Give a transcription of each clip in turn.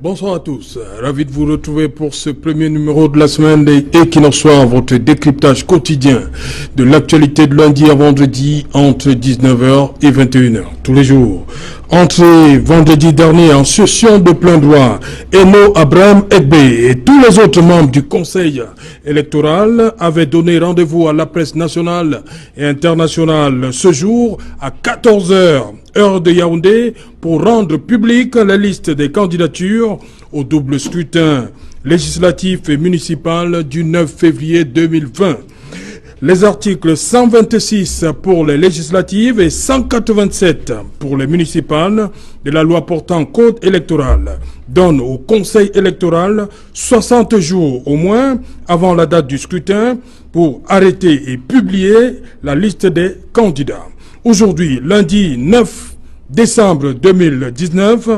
Bonsoir à tous, ravi de vous retrouver pour ce premier numéro de la semaine des Equinoxoirs, votre décryptage quotidien de l'actualité de lundi à vendredi entre 19h et 21h, tous les jours. Entré vendredi dernier en session de plein droit, Eno Abraham Egbe et tous les autres membres du Conseil électoral avaient donné rendez-vous à la presse nationale et internationale ce jour à 14h. Heure de Yaoundé pour rendre publique la liste des candidatures au double scrutin législatif et municipal du 9 février 2020. Les articles 126 pour les législatives et 187 pour les municipales de la loi portant code électoral donnent au Conseil électoral 60 jours au moins avant la date du scrutin pour arrêter et publier la liste des candidats. Aujourd'hui, lundi 9 décembre 2019,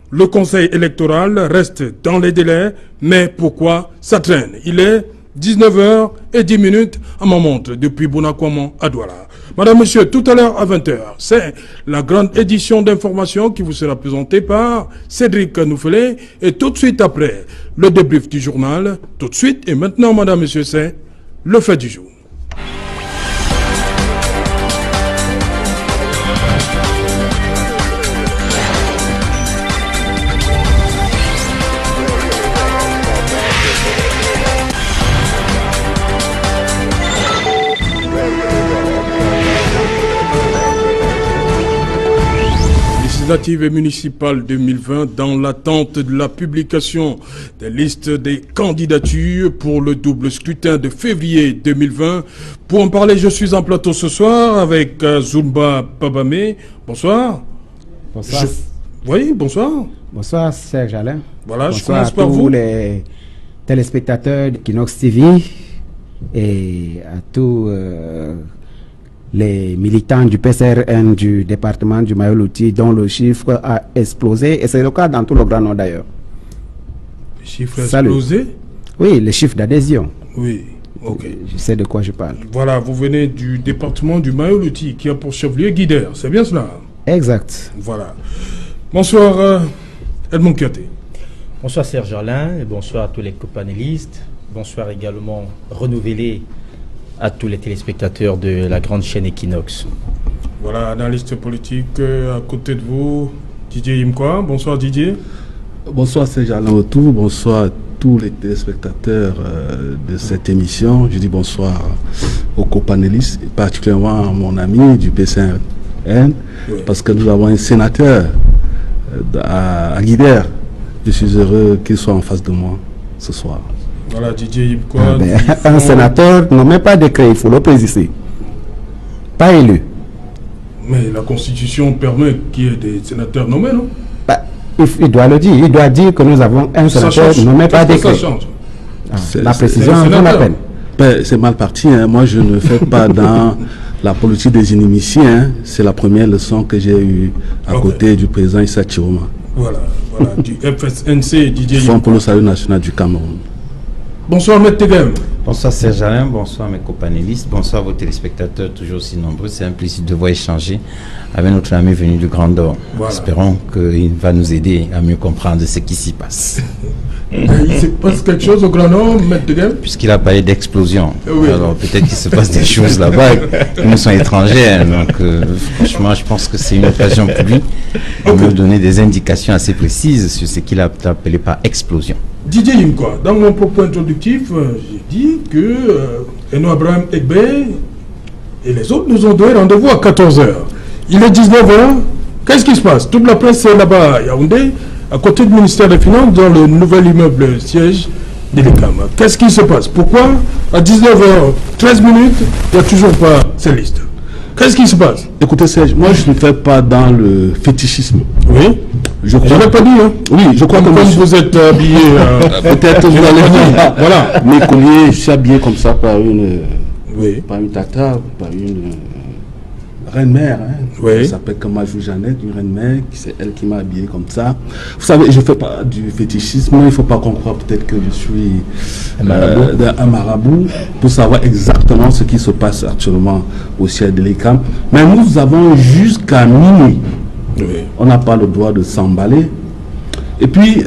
le Conseil électoral reste dans les délais, mais pourquoi ça traîne? Il est 19h10 à ma montre depuis Bonakwamon à Douala. Madame, Monsieur, tout à l'heure à 20h, c'est la grande édition d'information qui vous sera présentée par Cédric Noufelé et tout de suite après, le débrief du journal. Tout de suite et maintenant, Madame, Monsieur, c'est le fait du jour. Législative et municipale 2020 dans l'attente de la publication des listes des candidatures pour le double scrutin de février 2020. Pour en parler, je suis en plateau ce soir avec Zumba Pabamé. Bonsoir. Bonsoir. Oui, bonsoir. Bonsoir Serge Alain. Voilà, bonsoir, je commence par vous. Bonsoir à tous les téléspectateurs d'Equinox TV et à tous les militants du PCRN du département du Mayolo-Ti dont le chiffre a explosé et c'est le cas dans tout le Grand Nord d'ailleurs. Le chiffre a explosé? Oui, le chiffre d'adhésion. Oui, ok. Je sais de quoi je parle. Voilà, vous venez du département du Mayolo-Ti qui a pour chef-lieu Guider, c'est bien cela? Exact. Voilà. Bonsoir Edmond Kiaté. Bonsoir Serge Alain et bonsoir à tous les copanélistes. Bonsoir également renouvelé à tous les téléspectateurs de la grande chaîne Equinox. Voilà, analyste politique à côté de vous, Didier Imkwa. Bonsoir Didier. Bonsoir Serge Alain Autour, bonsoir à tous les téléspectateurs de cette émission. Je dis bonsoir aux copanélistes, et particulièrement à mon ami du PCRN, oui, parce que nous avons un sénateur à Guider. Je suis heureux qu'il soit en face de moi ce soir. Voilà, Didier Imkwa. Un sénateur n'a même pas décret, il faut le préciser. Pas élu. Mais la Constitution permet qu'il y ait des sénateurs nommés, non? Il doit le dire. Il doit dire que nous avons un sénateur nommé pas décret. La précision en vaut la peine. C'est mal parti. Hein. Moi, je ne fais pas dans la politique des inimitiés. Hein. C'est la première leçon que j'ai eue à côté du président Issa Chiroma. Voilà, du FSNC, Didier Fonds pour le salut national du Cameroun. Bonsoir Maître Tegem. Bonsoir Serge Alain, bonsoir mes copanélistes, bonsoir vos téléspectateurs toujours aussi nombreux. C'est un plaisir de voir échanger avec notre ami venu du Grand Nord. Voilà. Espérons qu'il va nous aider à mieux comprendre ce qui s'y passe. Il se passe quelque chose au Grand Nord, Maître Tegem? Puisqu'il a parlé d'explosion. Oui. Alors peut-être qu'il se passe des choses là-bas qui nous sont étrangères. Donc franchement, je pense que c'est une occasion pour lui de nous donner des indications assez précises sur ce qu'il a appelé par explosion. Didier Imkwa, dans mon propos introductif, j'ai dit que Eno Abraham Egbe et les autres nous ont donné rendez-vous à 14h. Il est 19h. Qu'est-ce qui se passe? Toute la presse est là-bas à Yaoundé, à côté du ministère des Finances, dans le nouvel immeuble siège de l'ECAM. Qu'est-ce qui se passe? Pourquoi à 19h13, il n'y a toujours pas ces listes? Qu'est-ce qui se passe? Écoutez Serge, moi je ne fais pas dans le fétichisme. Oui. Je n'ai pas dit, hein. Oui, je crois que vous êtes habillé. Peut-être vous allez dire. Voilà. Mes colliers, je suis habillé comme ça par une tata, par une reine-mère. Hein. Oui. Elle s'appelle Kamajou Jeannette, une reine-mère. C'est elle qui m'a habillé comme ça. Vous savez, je ne fais pas du fétichisme. Il ne faut pas qu'on croie peut-être que je suis un marabout pour savoir exactement ce qui se passe actuellement au ciel de l'ECAM. Mais nous avons jusqu'à minuit. Oui. On n'a pas le droit de s'emballer Et puis,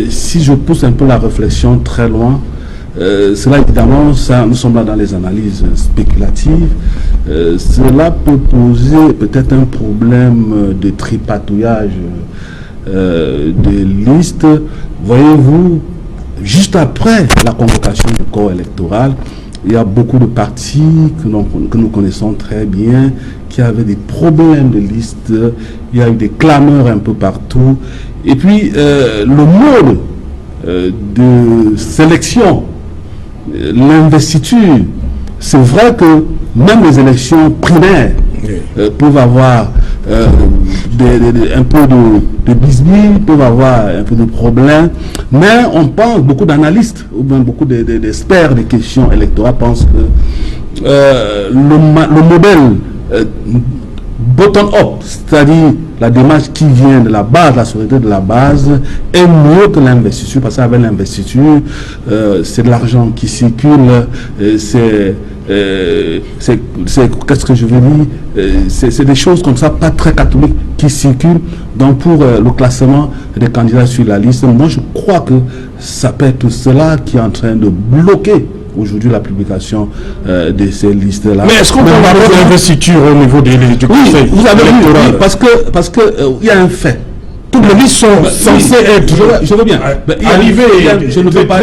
si je pousse un peu la réflexion très loin, cela évidemment, nous sommes là dans les analyses spéculatives, cela peut poser peut-être un problème de tripatouillage de listes. Voyez-vous, juste après la convocation du corps électoral, il y a beaucoup de partis que nous connaissons très bien qui avaient des problèmes de liste, il y a eu des clameurs un peu partout. Et puis, le mode de sélection, l'investiture, c'est vrai que même les élections primaires peuvent avoir un peu de bisbille, peuvent avoir un peu de problèmes, mais on pense, beaucoup d'analystes ou bien beaucoup d'experts des questions électorales pensent que le modèle bottom-up, c'est-à-dire la démarche qui vient de la base, la solidarité de la base, est mieux que l'investiture, parce qu'avec l'investiture, c'est de l'argent qui circule, qu'est-ce que je veux dire, c'est des choses comme ça, pas très catholiques, qui circulent. Donc pour le classement des candidats sur la liste, moi je crois que ça peut être cela qui est en train de bloquer aujourd'hui la publication de ces listes-là. Mais est-ce qu'on peut avoir l'investiture au niveau du conseil? Vous avez vu, parce que il y a un fait. Toutes les listes sont censées être. Je veux bien. Arriver, je ne veux pas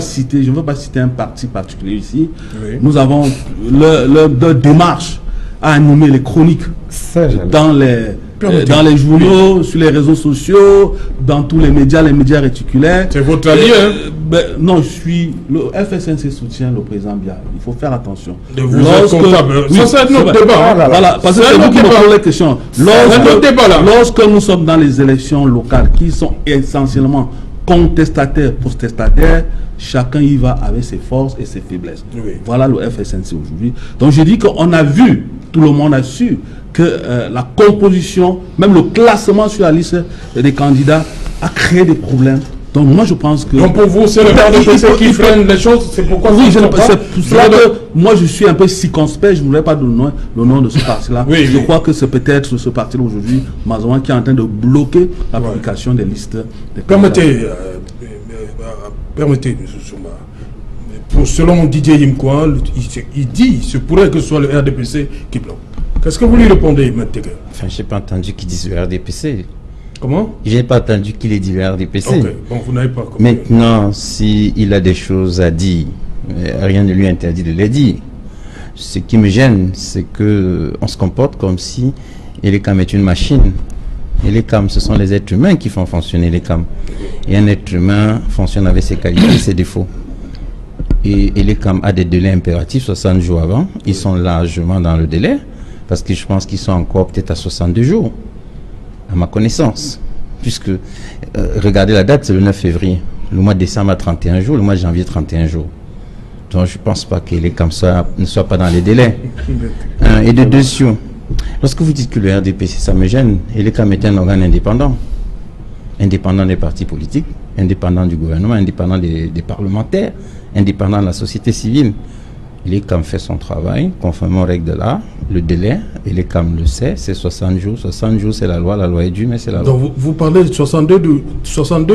citer. Je ne veux pas citer un parti particulier ici. Oui. Nous avons leur démarche à animer les chroniques dans les journaux, sur les réseaux sociaux, dans tous les médias réticulaires. C'est votre avis, non, le FSNC soutient le président Biya. Il faut faire attention. Vous êtes comptable. Ça, c'est notre débat. Voilà, parce que c'est vous qui me posez les questions. Lorsque nous sommes dans les élections locales, qui sont essentiellement contestataires, protestataires, chacun y va avec ses forces et ses faiblesses. Oui. Voilà le FSNC aujourd'hui. Donc je dis qu'on a vu, tout le monde a su que la composition, même le classement sur la liste des candidats a créé des problèmes. Donc moi je pense que... Donc pour vous, c'est le RDPC qui freine les choses, c'est pourquoi... Oui, c'est pour cela que moi je suis un peu circonspect, je ne voudrais pas donner le nom de ce parti-là. Oui, je crois que c'est peut-être ce parti-là aujourd'hui, Mazoan, qui est en train de bloquer la publication des listes. Permettez, M. Souma, selon Didier Yimkouan, il dit, il se pourrait que ce soit le RDPC qui bloque. Qu'est-ce que vous lui répondez, M. Teger? Enfin, je n'ai pas entendu qu'il dise le RDPC. Comment? Je n'ai pas entendu qu'il ait dit le RDPC. Ok, bon, vous n'avez pas compris. Maintenant, s'il a des choses à dire, rien ne lui interdit de les dire. Ce qui me gêne, c'est qu'on se comporte comme si Elecam est une machine. Elecam, ce sont les êtres humains qui font fonctionner Elecam. Et un être humain fonctionne avec ses qualités et ses défauts. Et Elecam a des délais impératifs, 60 jours avant. Ils sont largement dans le délai, parce que je pense qu'ils sont encore peut-être à 62 jours. À ma connaissance, puisque regardez la date, c'est le 9 février, le mois de décembre à 31 jours, le mois de janvier 31 jours. Donc je ne pense pas que les comme ça ne soient pas dans les délais. Et de deux, lorsque vous dites que le RDPC, ça me gêne, et les CAM est un organe indépendant des partis politiques, indépendant du gouvernement, indépendant des parlementaires, indépendant de la société civile. Les CAM fait son travail, conformément aux règles de l'art, le délai, et les CAM le sait, c'est 60 jours. 60 jours, c'est la loi est due, mais c'est la loi. Donc vous parlez de 62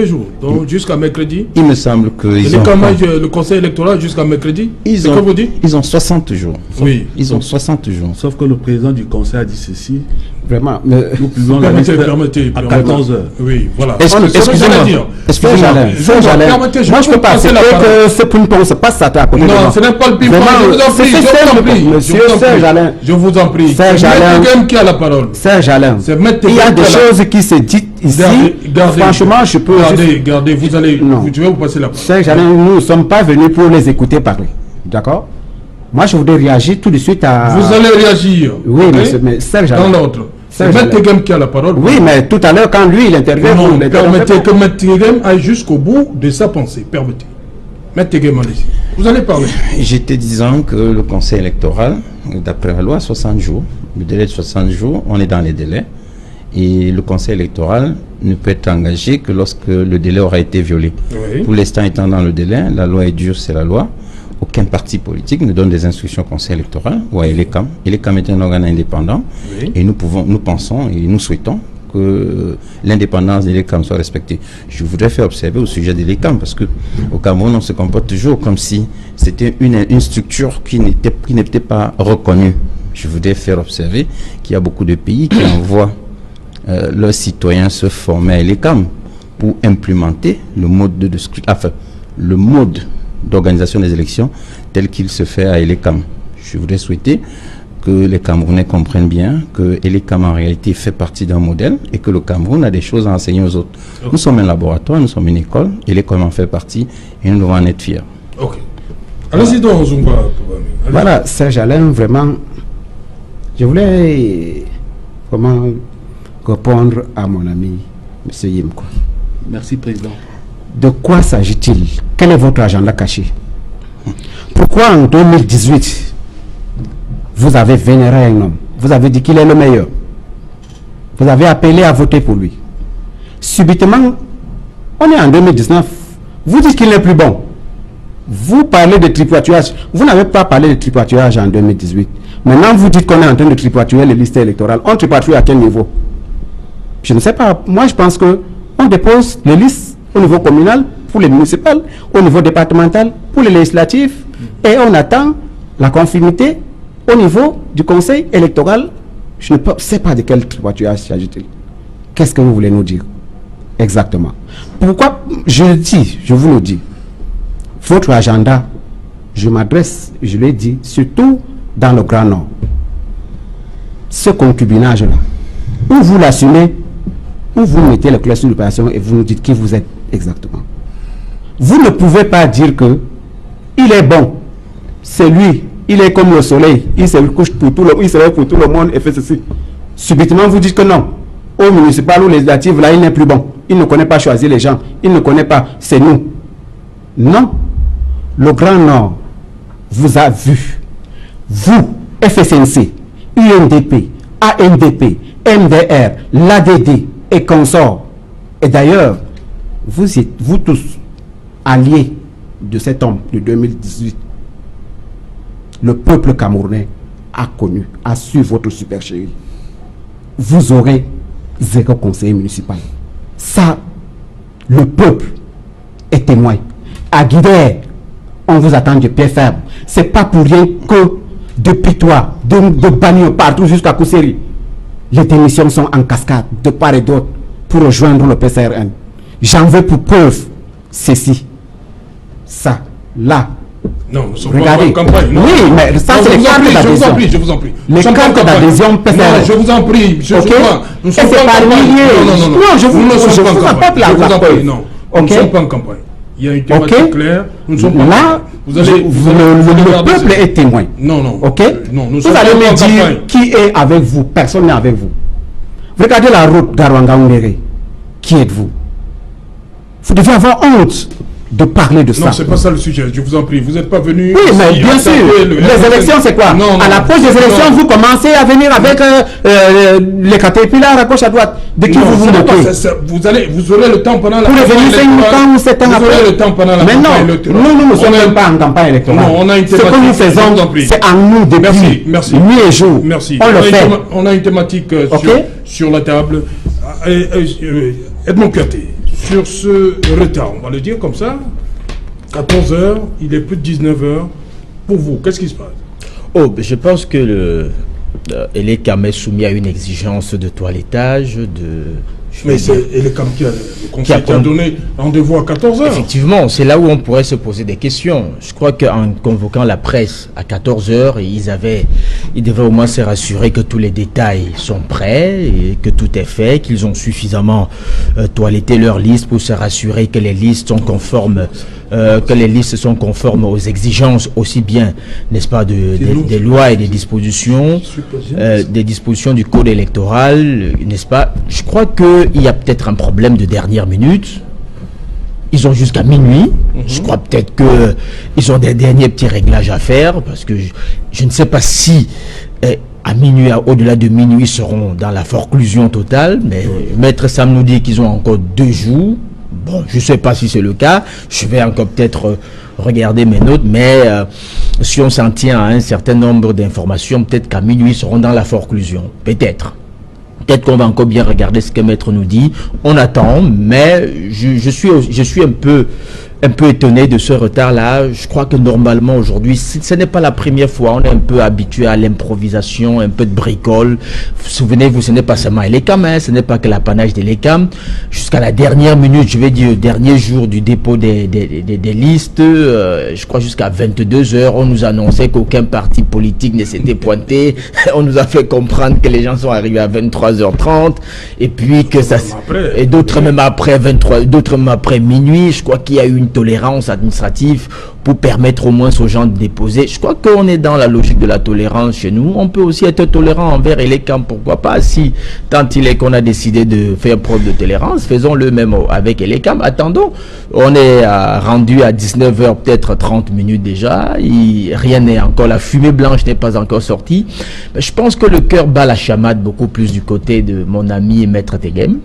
jours, donc jusqu'à mercredi. Il me semble que... le conseil électoral jusqu'à mercredi, c'est quoi vous dites? Ils ont 60 jours. Oui. Ils ont 60 jours. Sauf que le président du conseil a dit ceci. Vraiment, nous pouvons la liste à 14 heures. Oui, voilà. Excusez-moi, moi je peux pas accepter que ce point ne passe ça à côté. Non, ce n'est pas le ping-pong. Je vous en prie. Serge Alain, qui a la parole. Serge Alain, il y a des choses qui se disent ici. Franchement, je peux... Regardez, vous allez... Je vais vous passer la parole. Serge Alain, nous ne sommes pas venus pour les écouter parler. D'accord? Moi, je voudrais réagir tout de suite à... Vous allez réagir. Oui, mais Serge Alain... Dans l'ordre. C'est M. Tegem qui a la parole. Oui, mais tout à l'heure, quand lui, il intervient... Non, permettez que M. Tegem aille jusqu'au bout de sa pensée. Permettez. M. Tegem, allez-y. Vous allez parler. J'étais disant que le conseil électoral, d'après la loi, 60 jours. Le délai de 60 jours, on est dans les délais. Et le conseil électoral ne peut être engagé que lorsque le délai aura été violé. Oui. Pour l'instant, étant dans le délai, la loi est dure, c'est la loi. Aucun parti politique ne donne des instructions au conseil électoral ou à Elecam. Elecam est un organe indépendant, oui. Et nous pensons et nous souhaitons que l'indépendance de l'ECAM soit respectée. Je voudrais faire observer au sujet de l'ECAM, parce que au Cameroun, on se comporte toujours comme si c'était une structure qui n'était pas reconnue. Je voudrais faire observer qu'il y a beaucoup de pays qui envoient leurs citoyens se former à l'ECAM pour implémenter le mode d'organisation des élections tel qu'il se fait à l'ECAM. Je voudrais souhaiter que les Camerounais comprennent bien que l'ECAM en réalité fait partie d'un modèle et que le Cameroun a des choses à enseigner aux autres. Okay. Nous sommes un laboratoire, nous sommes une école, et l'ECAM en fait partie et nous devons en être fiers. Ok. Allez-y donc, Zumba. Voilà, Serge Alain, vraiment, je voulais répondre à mon ami, M. Yim. Merci, Président. De quoi s'agit-il? Quel est votre agenda caché? Pourquoi en 2018, vous avez vénéré un homme? Vous avez dit qu'il est le meilleur. Vous avez appelé à voter pour lui. Subitement, on est en 2019. Vous dites qu'il n'est plus bon. Vous parlez de tripatouillage. Vous n'avez pas parlé de tripatouillage en 2018. Maintenant, vous dites qu'on est en train de tripatouiller les listes électorales. On tripatouille à quel niveau? Je ne sais pas. Moi, je pense qu'on dépose les listes au niveau communal, pour les municipales, au niveau départemental, pour les législatifs, et on attend la conformité au niveau du conseil électoral. Je ne sais pas de quel tripatouillage s'agit-il. Qu'est-ce que vous voulez nous dire exactement? Pourquoi je vous le dis, votre agenda, je m'adresse, je l'ai dit, surtout dans le Grand Nord. Ce concubinage-là, où vous l'assumez, où vous mettez le clé sur l'opération et vous nous dites qui vous êtes exactement. Vous ne pouvez pas dire que il est bon, c'est lui, il est comme le soleil, il se couche pour tout le monde et fait ceci. Subitement, vous dites que non, au municipal ou législatif, là, il n'est plus bon. Il ne connaît pas choisir les gens, il ne connaît pas, c'est nous. Non, le Grand Nord vous a vu. Vous, FSNC, UNDP, ANDP, MDR, l'ADD et consorts. Et d'ailleurs, vous tous, alliés de cet homme de 2018, le peuple camerounais a connu, a su votre supercherie. Vous aurez 0 conseiller municipal. Ça, le peuple est témoin. À Guidère, on vous attend de pied ferme. C'est pas pour rien que depuis toi, de Bagno partout jusqu'à Kousseri, les démissions sont en cascade de part et d'autre pour rejoindre le PCRN. J'en veux pour preuve ceci, ça, là. Non, nous sommes regardez. Pas en campagne. Non. Oui, mais ça, c'est les cartes d'adhésion. Je vous en prie. Les cartes d'adhésion PCRN. Non, je vous en prie. Nous sommes pas en campagne. Non, je vous apporte la preuve. Non, nous ne sommes pas en campagne. Il y a une thématique claire. Nous ne sommes pas là, le peuple est témoin. Non. Ok. Non, vous allez me dire qui est avec vous. Personne n'est avec vous. Regardez la route d'Arwanga-Ouméré. Qui êtes-vous? Vous devez avoir honte de parler de ça. Non, c'est pas ça le sujet, je vous en prie. Vous n'êtes pas venu... Oui, mais bien sûr, les élections, c'est quoi? À l'approche des élections, vous commencez à venir avec les caterpillars à gauche, à droite. De qui vous moquez? Vous aurez le temps pendant la campagne électorale. Pour revenir 5 ans ou 7 ans après. Vous aurez le temps pendant la campagne électorale. Mais non, nous ne sommes même pas en campagne électorale. Non, on a une thématique. Ce que nous faisons, c'est en nous depuis nuit et jour. Merci. On le fait. On a une thématique sur la table. Edmond Katé. Sur ce retard, on va le dire comme ça, 14h, il est plus de 19h. Pour vous, qu'est-ce qui se passe? Je pense que l'ECAM est soumis à une exigence de toilettage, Mais c'est l'ECAM qui a donné rendez-vous à 14h. Effectivement, c'est là où on pourrait se poser des questions. Je crois qu'en convoquant la presse à 14h, ils devaient au moins se rassurer que tous les détails sont prêts et que tout est fait, qu'ils ont suffisamment toiletté leur liste pour se rassurer que les listes sont conformes, aux exigences aussi bien, n'est-ce pas, des lois et des dispositions du code électoral, n'est-ce pas? Je crois qu'il y a peut-être un problème de dernière minute. Ils ont jusqu'à minuit. Je crois peut-être qu'ils ont des derniers petits réglages à faire, parce que je ne sais pas si à minuit, au-delà de minuit, ils seront dans la forclusion totale, mais Maître Sam nous dit qu'ils ont encore 2 jours. Bon, je ne sais pas si c'est le cas. Je vais encore peut-être regarder mes notes, mais si on s'en tient à un certain nombre d'informations, peut-être qu'à minuit, ils seront dans la forclusion. Peut-être. Peut-être qu'on va encore bien regarder ce que Maître nous dit. On attend, mais je suis un peu étonné de ce retard-là. Je crois que normalement aujourd'hui, ce n'est pas la première fois. On est un peu habitué à l'improvisation, un peu de bricole. Souvenez-vous, ce n'est pas seulement Elecam, hein, ce n'est pas que l'apanage d'Elecam. Jusqu'à la dernière minute, je vais dire, dernier jour du dépôt des listes, je crois jusqu'à 22h, on nous annonçait qu'aucun parti politique ne s'était pointé. On nous a fait comprendre que les gens sont arrivés à 23h30 et puis que ça, et d'autres même après 23, d'autres même après minuit. Je crois qu'il y a eu une tolérance administrative pour permettre au moins aux gens de déposer. Je crois qu'on est dans la logique de la tolérance chez nous. On peut aussi être tolérant envers Elecam, pourquoi pas, si tant il est qu'on a décidé de faire preuve de tolérance, faisons-le même avec Elecam. Attendons, on est rendu à 19h, peut-être 30 minutes déjà, rien n'est encore, la fumée blanche n'est pas encore sortie. Mais je pense que le cœur bat la chamade beaucoup plus du côté de mon ami Maître Tegem.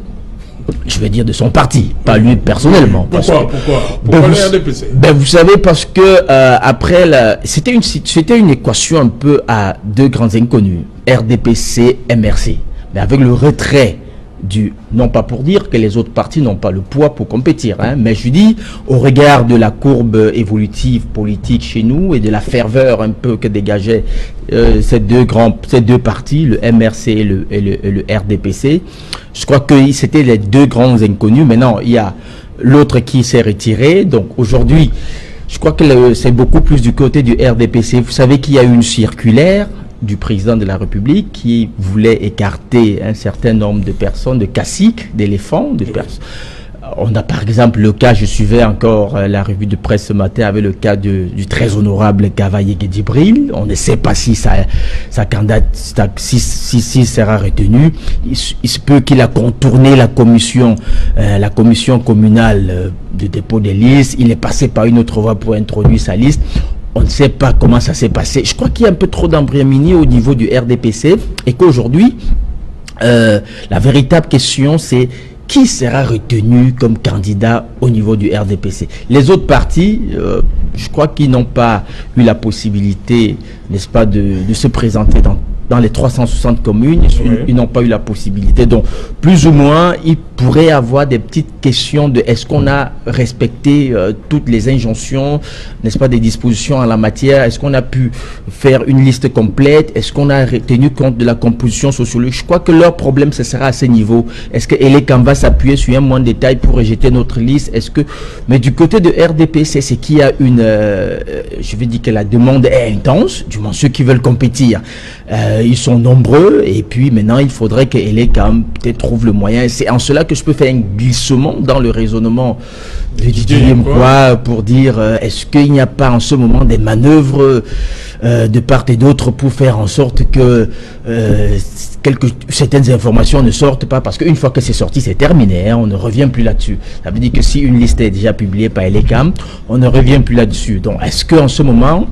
Je vais dire de son parti, pas lui personnellement. Pourquoi le RDPC? Vous savez, parce que après, c'était une équation un peu à deux grands inconnus, RDPC, MRC. Mais avec le retrait non pas pour dire que les autres partis n'ont pas le poids pour compétir, hein, mais je dis, au regard de la courbe évolutive politique chez nous et de la ferveur un peu que dégageaient ces deux partis, le MRC et le RDPC, je crois que c'était les deux grands inconnus. Maintenant, il y a l'autre qui s'est retiré, donc aujourd'hui, je crois que c'est beaucoup plus du côté du RDPC. Vous savez qu'il y a eu une circulaire du président de la République qui voulait écarter un certain nombre de personnes, de caciques, d'éléphants, de personnes. On a par exemple le cas, je suivais encore la revue de presse ce matin avec le cas du très honorable Cavaillé Djibril. On ne sait pas si sa candidature si sera retenue. Il se peut qu'il a contourné la commission communale de dépôt des listes. Il est passé par une autre voie pour introduire sa liste. On ne sait pas comment ça s'est passé. Je crois qu'il y a un peu trop d'embryomanie au niveau du RDPC et qu'aujourd'hui, la véritable question, c'est qui sera retenu comme candidat au niveau du RDPC. Les autres partis, je crois qu'ils n'ont pas eu la possibilité, n'est-ce pas, de se présenter dans les 360 communes, ils n'ont pas eu la possibilité. Donc, plus ou moins, il pourrait avoir des petites questions de est-ce qu'on a respecté toutes les injonctions, n'est-ce pas, des dispositions en la matière, est-ce qu'on a pu faire une liste complète, est-ce qu'on a tenu compte de la composition sociologique. Je crois que leur problème, ce sera à ce niveau. Est-ce que Elecam va s'appuyer sur un moindre détail pour rejeter notre liste? Mais du côté de RDPC, c'est qu'il y a je vais dire que la demande est intense, du moins ceux qui veulent compétir. Ils sont nombreux et puis maintenant il faudrait que Elecam peut-être trouve le moyen. C'est en cela que je peux faire un glissement dans le raisonnement de Didier Mkwa pour dire est-ce qu'il n'y a pas en ce moment des manœuvres de part et d'autre pour faire en sorte que certaines informations ne sortent pas, parce qu'une fois que c'est sorti, c'est terminé, hein, on ne revient plus là-dessus. Ça veut dire que si une liste est déjà publiée par Elecam, on ne revient plus là-dessus. Donc est-ce qu'en ce moment,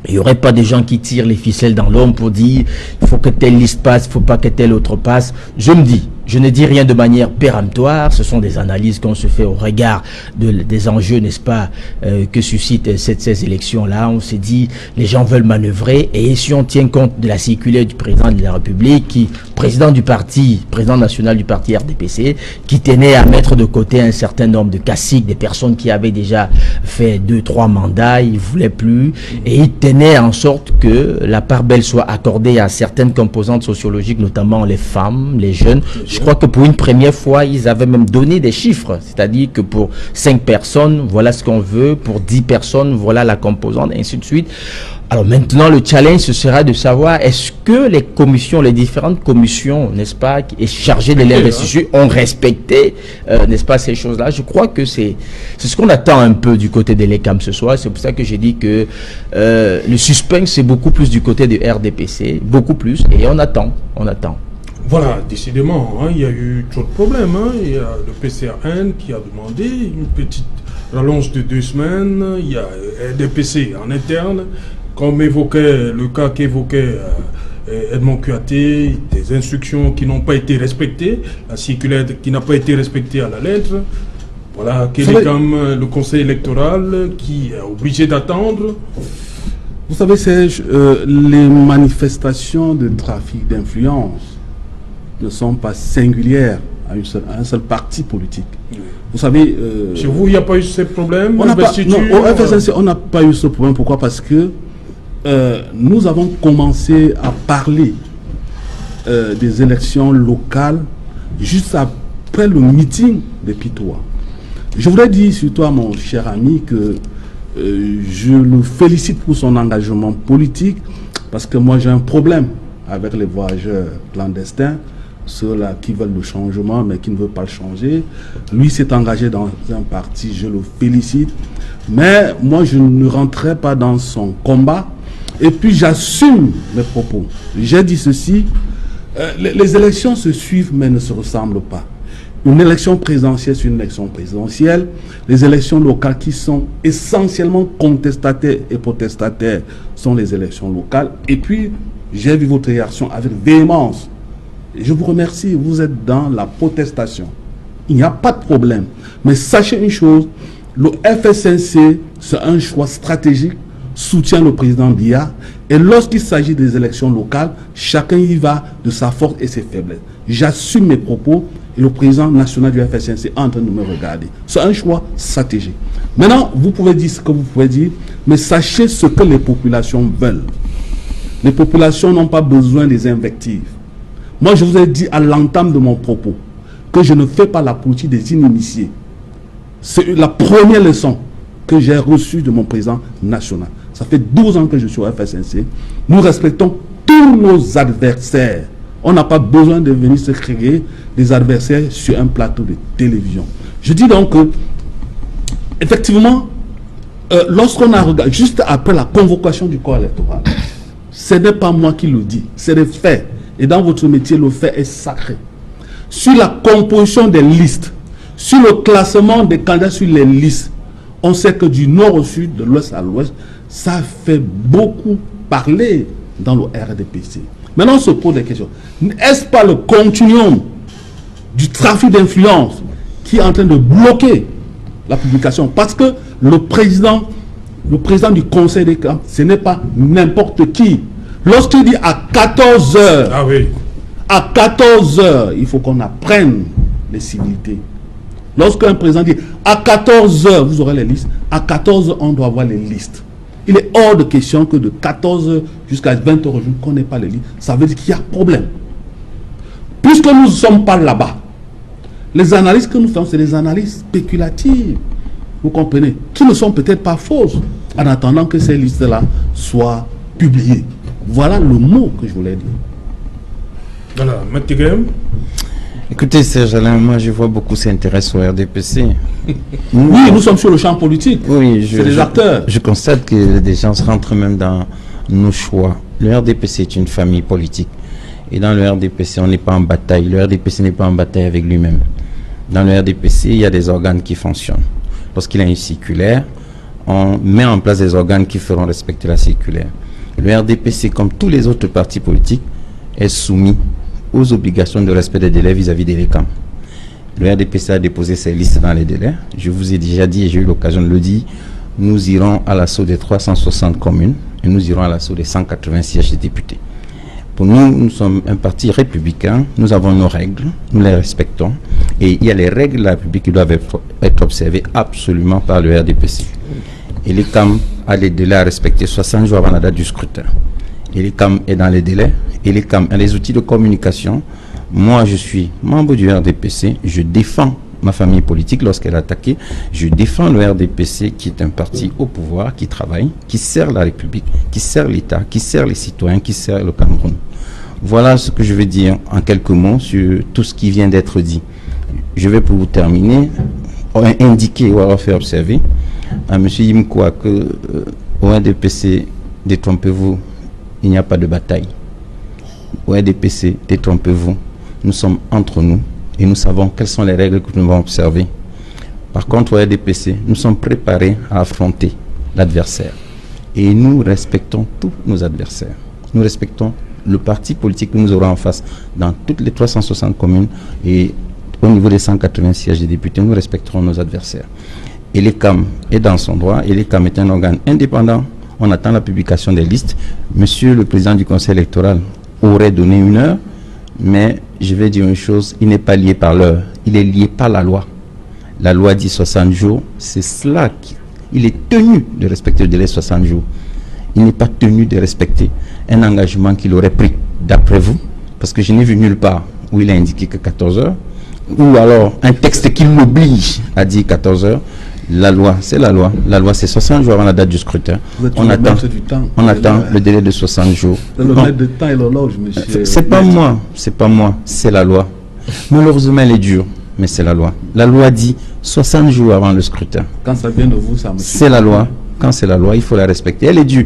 il n'y aurait pas des gens qui tirent les ficelles dans l'ombre pour dire il faut que telle liste passe, il ne faut pas que telle autre passe? Je ne dis rien de manière péremptoire, ce sont des analyses qu'on se fait au regard des enjeux, n'est-ce pas, que suscitent ces élections-là. On s'est dit, les gens veulent manœuvrer, et si on tient compte de la circulaire du président de la République, président national du parti RDPC, qui tenait à mettre de côté un certain nombre de caciques, des personnes qui avaient déjà fait 2-3 mandats, il ne voulait plus, et il tenait en sorte que la part belle soit accordée à certaines composantes sociologiques, notamment les femmes, les jeunes. Je crois que pour une première fois, ils avaient même donné des chiffres, c'est-à-dire que pour 5 personnes, voilà ce qu'on veut, pour 10 personnes, voilà la composante, et ainsi de suite. Alors maintenant, le challenge, ce sera de savoir est-ce que les différentes commissions, n'est-ce pas, qui est chargées de l'investiture, ont respecté, n'est-ce pas, ces choses-là. Je crois que c'est ce qu'on attend un peu du côté de l'Elecam ce soir. C'est pour ça que j'ai dit que le suspense, c'est beaucoup plus du côté du RDPC, beaucoup plus, et on attend. Voilà, décidément, hein, il y a eu trop de problèmes. Hein. Il y a le PCRN qui a demandé une petite rallonge de 2 semaines. Il y a RDPC en interne, comme évoquait le cas qu'évoquait Edmond Kouyaté, des instructions qui n'ont pas été respectées, la circulaire qui n'a pas été respectée à la lettre. Voilà, le conseil électoral qui est obligé d'attendre. Vous savez, Serge, les manifestations de trafic d'influence ne sont pas singulières à un seul parti politique. Vous savez... Chez vous, il n'y a pas eu ce problème? Au FSNC, on n'a pas eu ce problème. Pourquoi? Parce que nous avons commencé à parler des élections locales juste après le meeting de Pitois. Je voudrais dire sur toi, mon cher ami, que je le félicite pour son engagement politique, parce que moi j'ai un problème avec les voyageurs clandestins, ceux-là qui veulent le changement mais qui ne veulent pas le changer. Lui s'est engagé dans un parti, je le félicite, mais moi je ne rentrerai pas dans son combat, et puis j'assume mes propos. J'ai dit ceci, les élections se suivent mais ne se ressemblent pas. Une élection présidentielle, c'est une élection présidentielle. Les élections locales qui sont essentiellement contestataires et protestataires sont les élections locales. Et puis, j'ai vu votre réaction avec véhémence. Je vous remercie, vous êtes dans la protestation. Il n'y a pas de problème. Mais sachez une chose, le FSNC, c'est un choix stratégique, soutient le président Biya. Et lorsqu'il s'agit des élections locales, chacun y va de sa force et ses faiblesses. J'assume mes propos. Et le président national du FSNC est en train de me regarder. C'est un choix stratégique. Maintenant, vous pouvez dire ce que vous pouvez dire, mais sachez ce que les populations veulent. Les populations n'ont pas besoin des invectives. Moi, je vous ai dit à l'entame de mon propos que je ne fais pas la politique des initiés. C'est la première leçon que j'ai reçue de mon président national. Ça fait 12 ans que je suis au FSNC. Nous respectons tous nos adversaires. On n'a pas besoin de venir se créer des adversaires sur un plateau de télévision. Je dis donc que, effectivement, lorsqu'on a regardé, juste après la convocation du corps électoral, ce n'est pas moi qui le dis, c'est des faits. Et dans votre métier, le fait est sacré. Sur la composition des listes, sur le classement des candidats sur les listes, on sait que du nord au sud, de l'ouest à l'ouest, ça fait beaucoup parler dans le RDPC. Maintenant, on se pose des questions. Est-ce pas le continuum du trafic d'influence qui est en train de bloquer la publication? Parce que le président du conseil des camps, ce n'est pas n'importe qui. Lorsqu'il dit à 14 heures, à 14 heures, il faut qu'on apprenne les civilités. Lorsqu'un président dit à 14 heures, vous aurez les listes, à 14 heures, on doit avoir les listes. Il est hors de question que de 14h jusqu'à 20h, je ne connais pas les listes. Ça veut dire qu'il y a problème. Puisque nous ne sommes pas là-bas, les analyses que nous faisons, c'est des analyses spéculatives. Vous comprenez? Qui ne sont peut-être pas fausses, en attendant que ces listes-là soient publiées. Voilà le mot que je voulais dire. Voilà, Matigem. Écoutez, Serge Alain, moi je vois beaucoup s'intéresser au RDPC. Oui, nous sommes sur le champ politique. Oui, c'est des acteurs. Je constate que des gens se rentrent même dans nos choix. Le RDPC est une famille politique. Et dans le RDPC, on n'est pas en bataille. Le RDPC n'est pas en bataille avec lui-même. Dans le RDPC, il y a des organes qui fonctionnent. Lorsqu'il y a une circulaire, on met en place des organes qui feront respecter la circulaire. Le RDPC, comme tous les autres partis politiques, est soumis aux obligations de respect des délais vis-à-vis des LECAM. Le RDPC a déposé ses listes dans les délais. Je vous ai déjà dit, et j'ai eu l'occasion de le dire, nous irons à l'assaut des 360 communes et nous irons à l'assaut des 180 sièges de députés. Pour nous, nous sommes un parti républicain, nous avons nos règles, nous les respectons, et il y a les règles de la République qui doivent être observées absolument par le RDPC. Et l'ECAM a les délais à respecter 60 jours avant la date du scrutin. Et l'ECAM est dans les délais, et l'ECAM a les outils de communication. Moi, je suis membre du RDPC, je défends ma famille politique lorsqu'elle est attaquée, je défends le RDPC qui est un parti au pouvoir, qui travaille, qui sert la République, qui sert l'État, qui sert les citoyens, qui sert le Cameroun. Voilà ce que je vais dire en quelques mots sur tout ce qui vient d'être dit. Je vais pour vous terminer, indiquer ou alors faire observer à M. Yimkoua que au RDPC, détrompez-vous, il n'y a pas de bataille. Au RDPC, détrompez-vous, nous sommes entre nous et nous savons quelles sont les règles que nous devons observer. Par contre, au RDPC, nous sommes préparés à affronter l'adversaire. Et nous respectons tous nos adversaires. Nous respectons le parti politique que nous aurons en face dans toutes les 360 communes et au niveau des 180 sièges de députés, nous respecterons nos adversaires. Et l'ECAM est dans son droit, et l'ECAM est un organe indépendant. On attend la publication des listes. Monsieur le président du conseil électoral aurait donné 1 heure, mais je vais dire une chose, il n'est pas lié par l'heure, il est lié par la loi. La loi dit 60 jours, c'est cela il est tenu de respecter le délai de 60 jours. Il n'est pas tenu de respecter un engagement qu'il aurait pris, d'après vous, parce que je n'ai vu nulle part où il a indiqué que 14 heures, ou alors un texte qui l'oblige à dire 14 heures. La loi, c'est la loi. La loi, c'est 60 jours avant la date du scrutin. On attend le délai de 60 jours. Le maître de temps et l'horloge, monsieur. C'est pas moi, c'est la loi. Malheureusement, elle est dure, mais c'est la loi. La loi dit 60 jours avant le scrutin. Quand ça vient de vous, ça me suffit. C'est la loi. Quand c'est la loi, il faut la respecter. Elle est dure.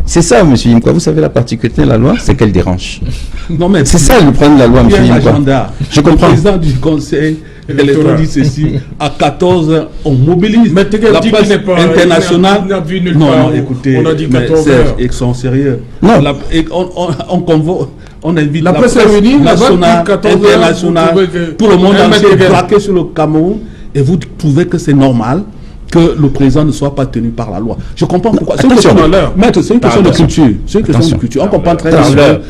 C'est ça, monsieur Yimkwa. Vous savez, la particularité de la loi, c'est qu'elle dérange. Non, mais c'est ça le problème de la loi, monsieur Yimkwa. Je comprends. Le président du conseil électoral dit ceci. À 14 heures, on mobilise mais la presse internationale. Non, écoutez, on a dit 14 heures. Ils sont sérieux. Non. On convoque. On invite la presse nationale, internationale, tout le monde entier braqué sur le Cameroun, et vous trouvez que c'est normal que le président ne soit pas tenu par la loi. Je comprends pourquoi. C'est une question de culture. C'est une question de culture. On comprend très bien.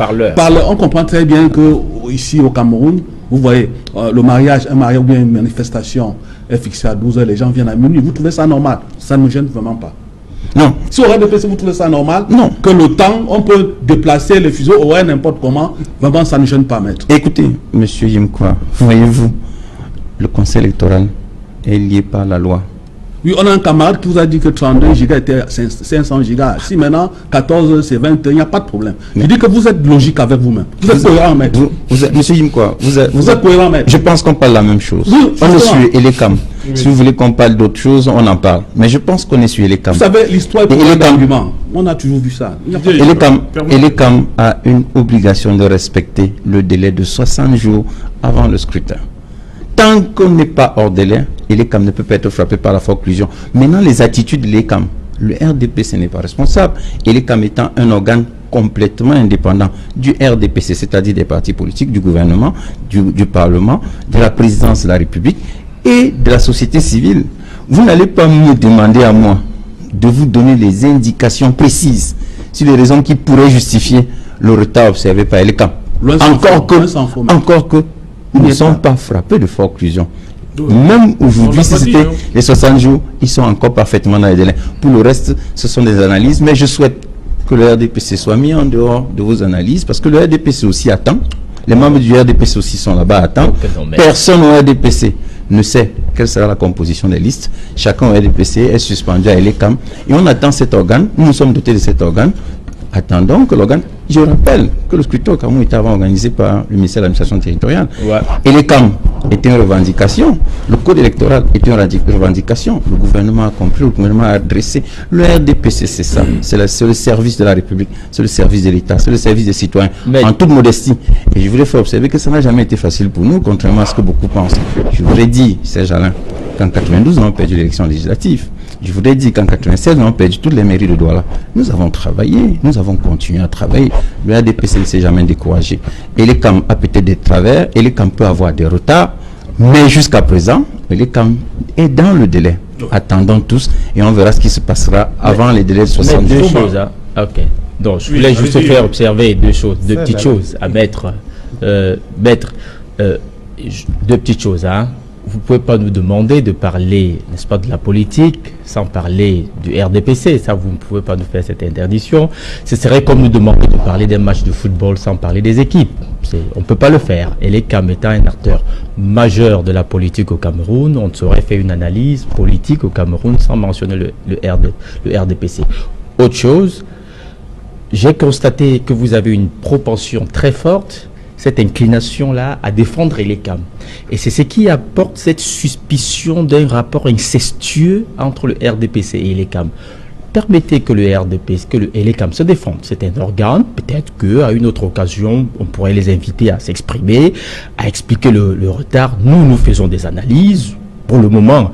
On comprend très bien que ici au Cameroun, vous voyez, un mariage ou bien une manifestation est fixée à 12 heures, les gens viennent à minuit. Vous trouvez ça normal? Ça ne me gêne vraiment pas. Non. Si au RDPC, vous trouvez ça normal? Non. Que le temps, on peut déplacer les fuseaux au n'importe comment, vraiment, ça ne gêne pas, maître. Écoutez, monsieur Yimkwa, voyez-vous, le conseil électoral est lié par la loi. Oui, on a un camarade qui vous a dit que 32 gigas était 500 gigas. Si maintenant 14 c'est 20, il n'y a pas de problème. Je dis que vous êtes logique avec vous-même. Vous êtes cohérent, maître. Monsieur Yimkwa, vous êtes cohérent, maître. Je pense qu'on parle la même chose. On est sur Elecam. Si vous voulez qu'on parle d'autre chose, on en parle. Mais je pense qu'on est sur Elecam. Vous savez, l'histoire est d'argument. On a toujours vu ça. Elecam a une obligation de respecter le délai de 60 jours avant le scrutin. Tant qu'on n'est pas hors délai, l'ECAM ne peut pas être frappé par la forclusion. Maintenant, les attitudes de l'ECAM, le RDPC n'est pas responsable. Et l'ECAM étant un organe complètement indépendant du RDPC, c'est-à-dire des partis politiques, du gouvernement, du Parlement, de la présidence de la République et de la société civile. Vous n'allez pas me demander à moi de vous donner les indications précises sur les raisons qui pourraient justifier le retard observé par l'ECAM. Encore que ils ne sont pas frappés de forclusion. Même aujourd'hui, si c'était les 60 jours, ils sont encore parfaitement dans les délais. Pour le reste, ce sont des analyses, mais je souhaite que le RDPC soit mis en dehors de vos analyses, parce que le RDPC aussi attend. Les membres du RDPC aussi sont là-bas, attendent. Personne au RDPC ne sait quelle sera la composition des listes. Chacun au RDPC est suspendu à l'ECAM. Et on attend cet organe. Nous sommes dotés de cet organe. Attendons que l'organe... Je rappelle que le scrutin au Cameroun était avant organisé par le ministère de l'administration territoriale. Ouais. Et l'ECAM était une revendication. Le code électoral était une revendication. Le gouvernement a compris, le gouvernement a adressé. Le RDPC, c'est ça. C'est le service de la République, c'est le service de l'État, c'est le service des citoyens. Mais en toute modestie. Et je voudrais faire observer que ça n'a jamais été facile pour nous, contrairement à ce que beaucoup pensent. Je voudrais dire, Serge Alain, qu'en 92, on a perdu l'élection législative. Je voudrais dire qu'en 96, on a perdu toutes les mairies de Douala. Nous avons travaillé, nous avons continué à travailler. Le RDPC ne s'est jamais découragé. Et l'ECAM a peut-être des travers, et l'ECAM peut avoir des retards, mais jusqu'à présent, l'ECAM est dans le délai. Attendons tous, et on verra ce qui se passera avant les délais de 60 jours. Deux choses, hein. Ok. Donc, je voulais juste faire observer deux choses, deux petites choses à mettre. Deux petites choses, hein. Vous ne pouvez pas nous demander de parler, n'est-ce pas, de la politique sans parler du RDPC. Ça, vous ne pouvez pas nous faire cette interdiction. Ce serait comme nous demander de parler des matchs de football sans parler des équipes. On ne peut pas le faire. Et l'ECAM étant un acteur majeur de la politique au Cameroun, on ne saurait faire une analyse politique au Cameroun sans mentionner le RDPC. Autre chose, j'ai constaté que vous avez une propension très forte, cette inclination-là à défendre l'ECAM. Et c'est ce qui apporte cette suspicion d'un rapport incestueux entre le RDPC et l'ECAM. Permettez que le RDPC, que l'ECAM se défende. C'est un organe, peut-être qu'à une autre occasion, on pourrait les inviter à s'exprimer, à expliquer le retard. Nous faisons des analyses. Pour le moment,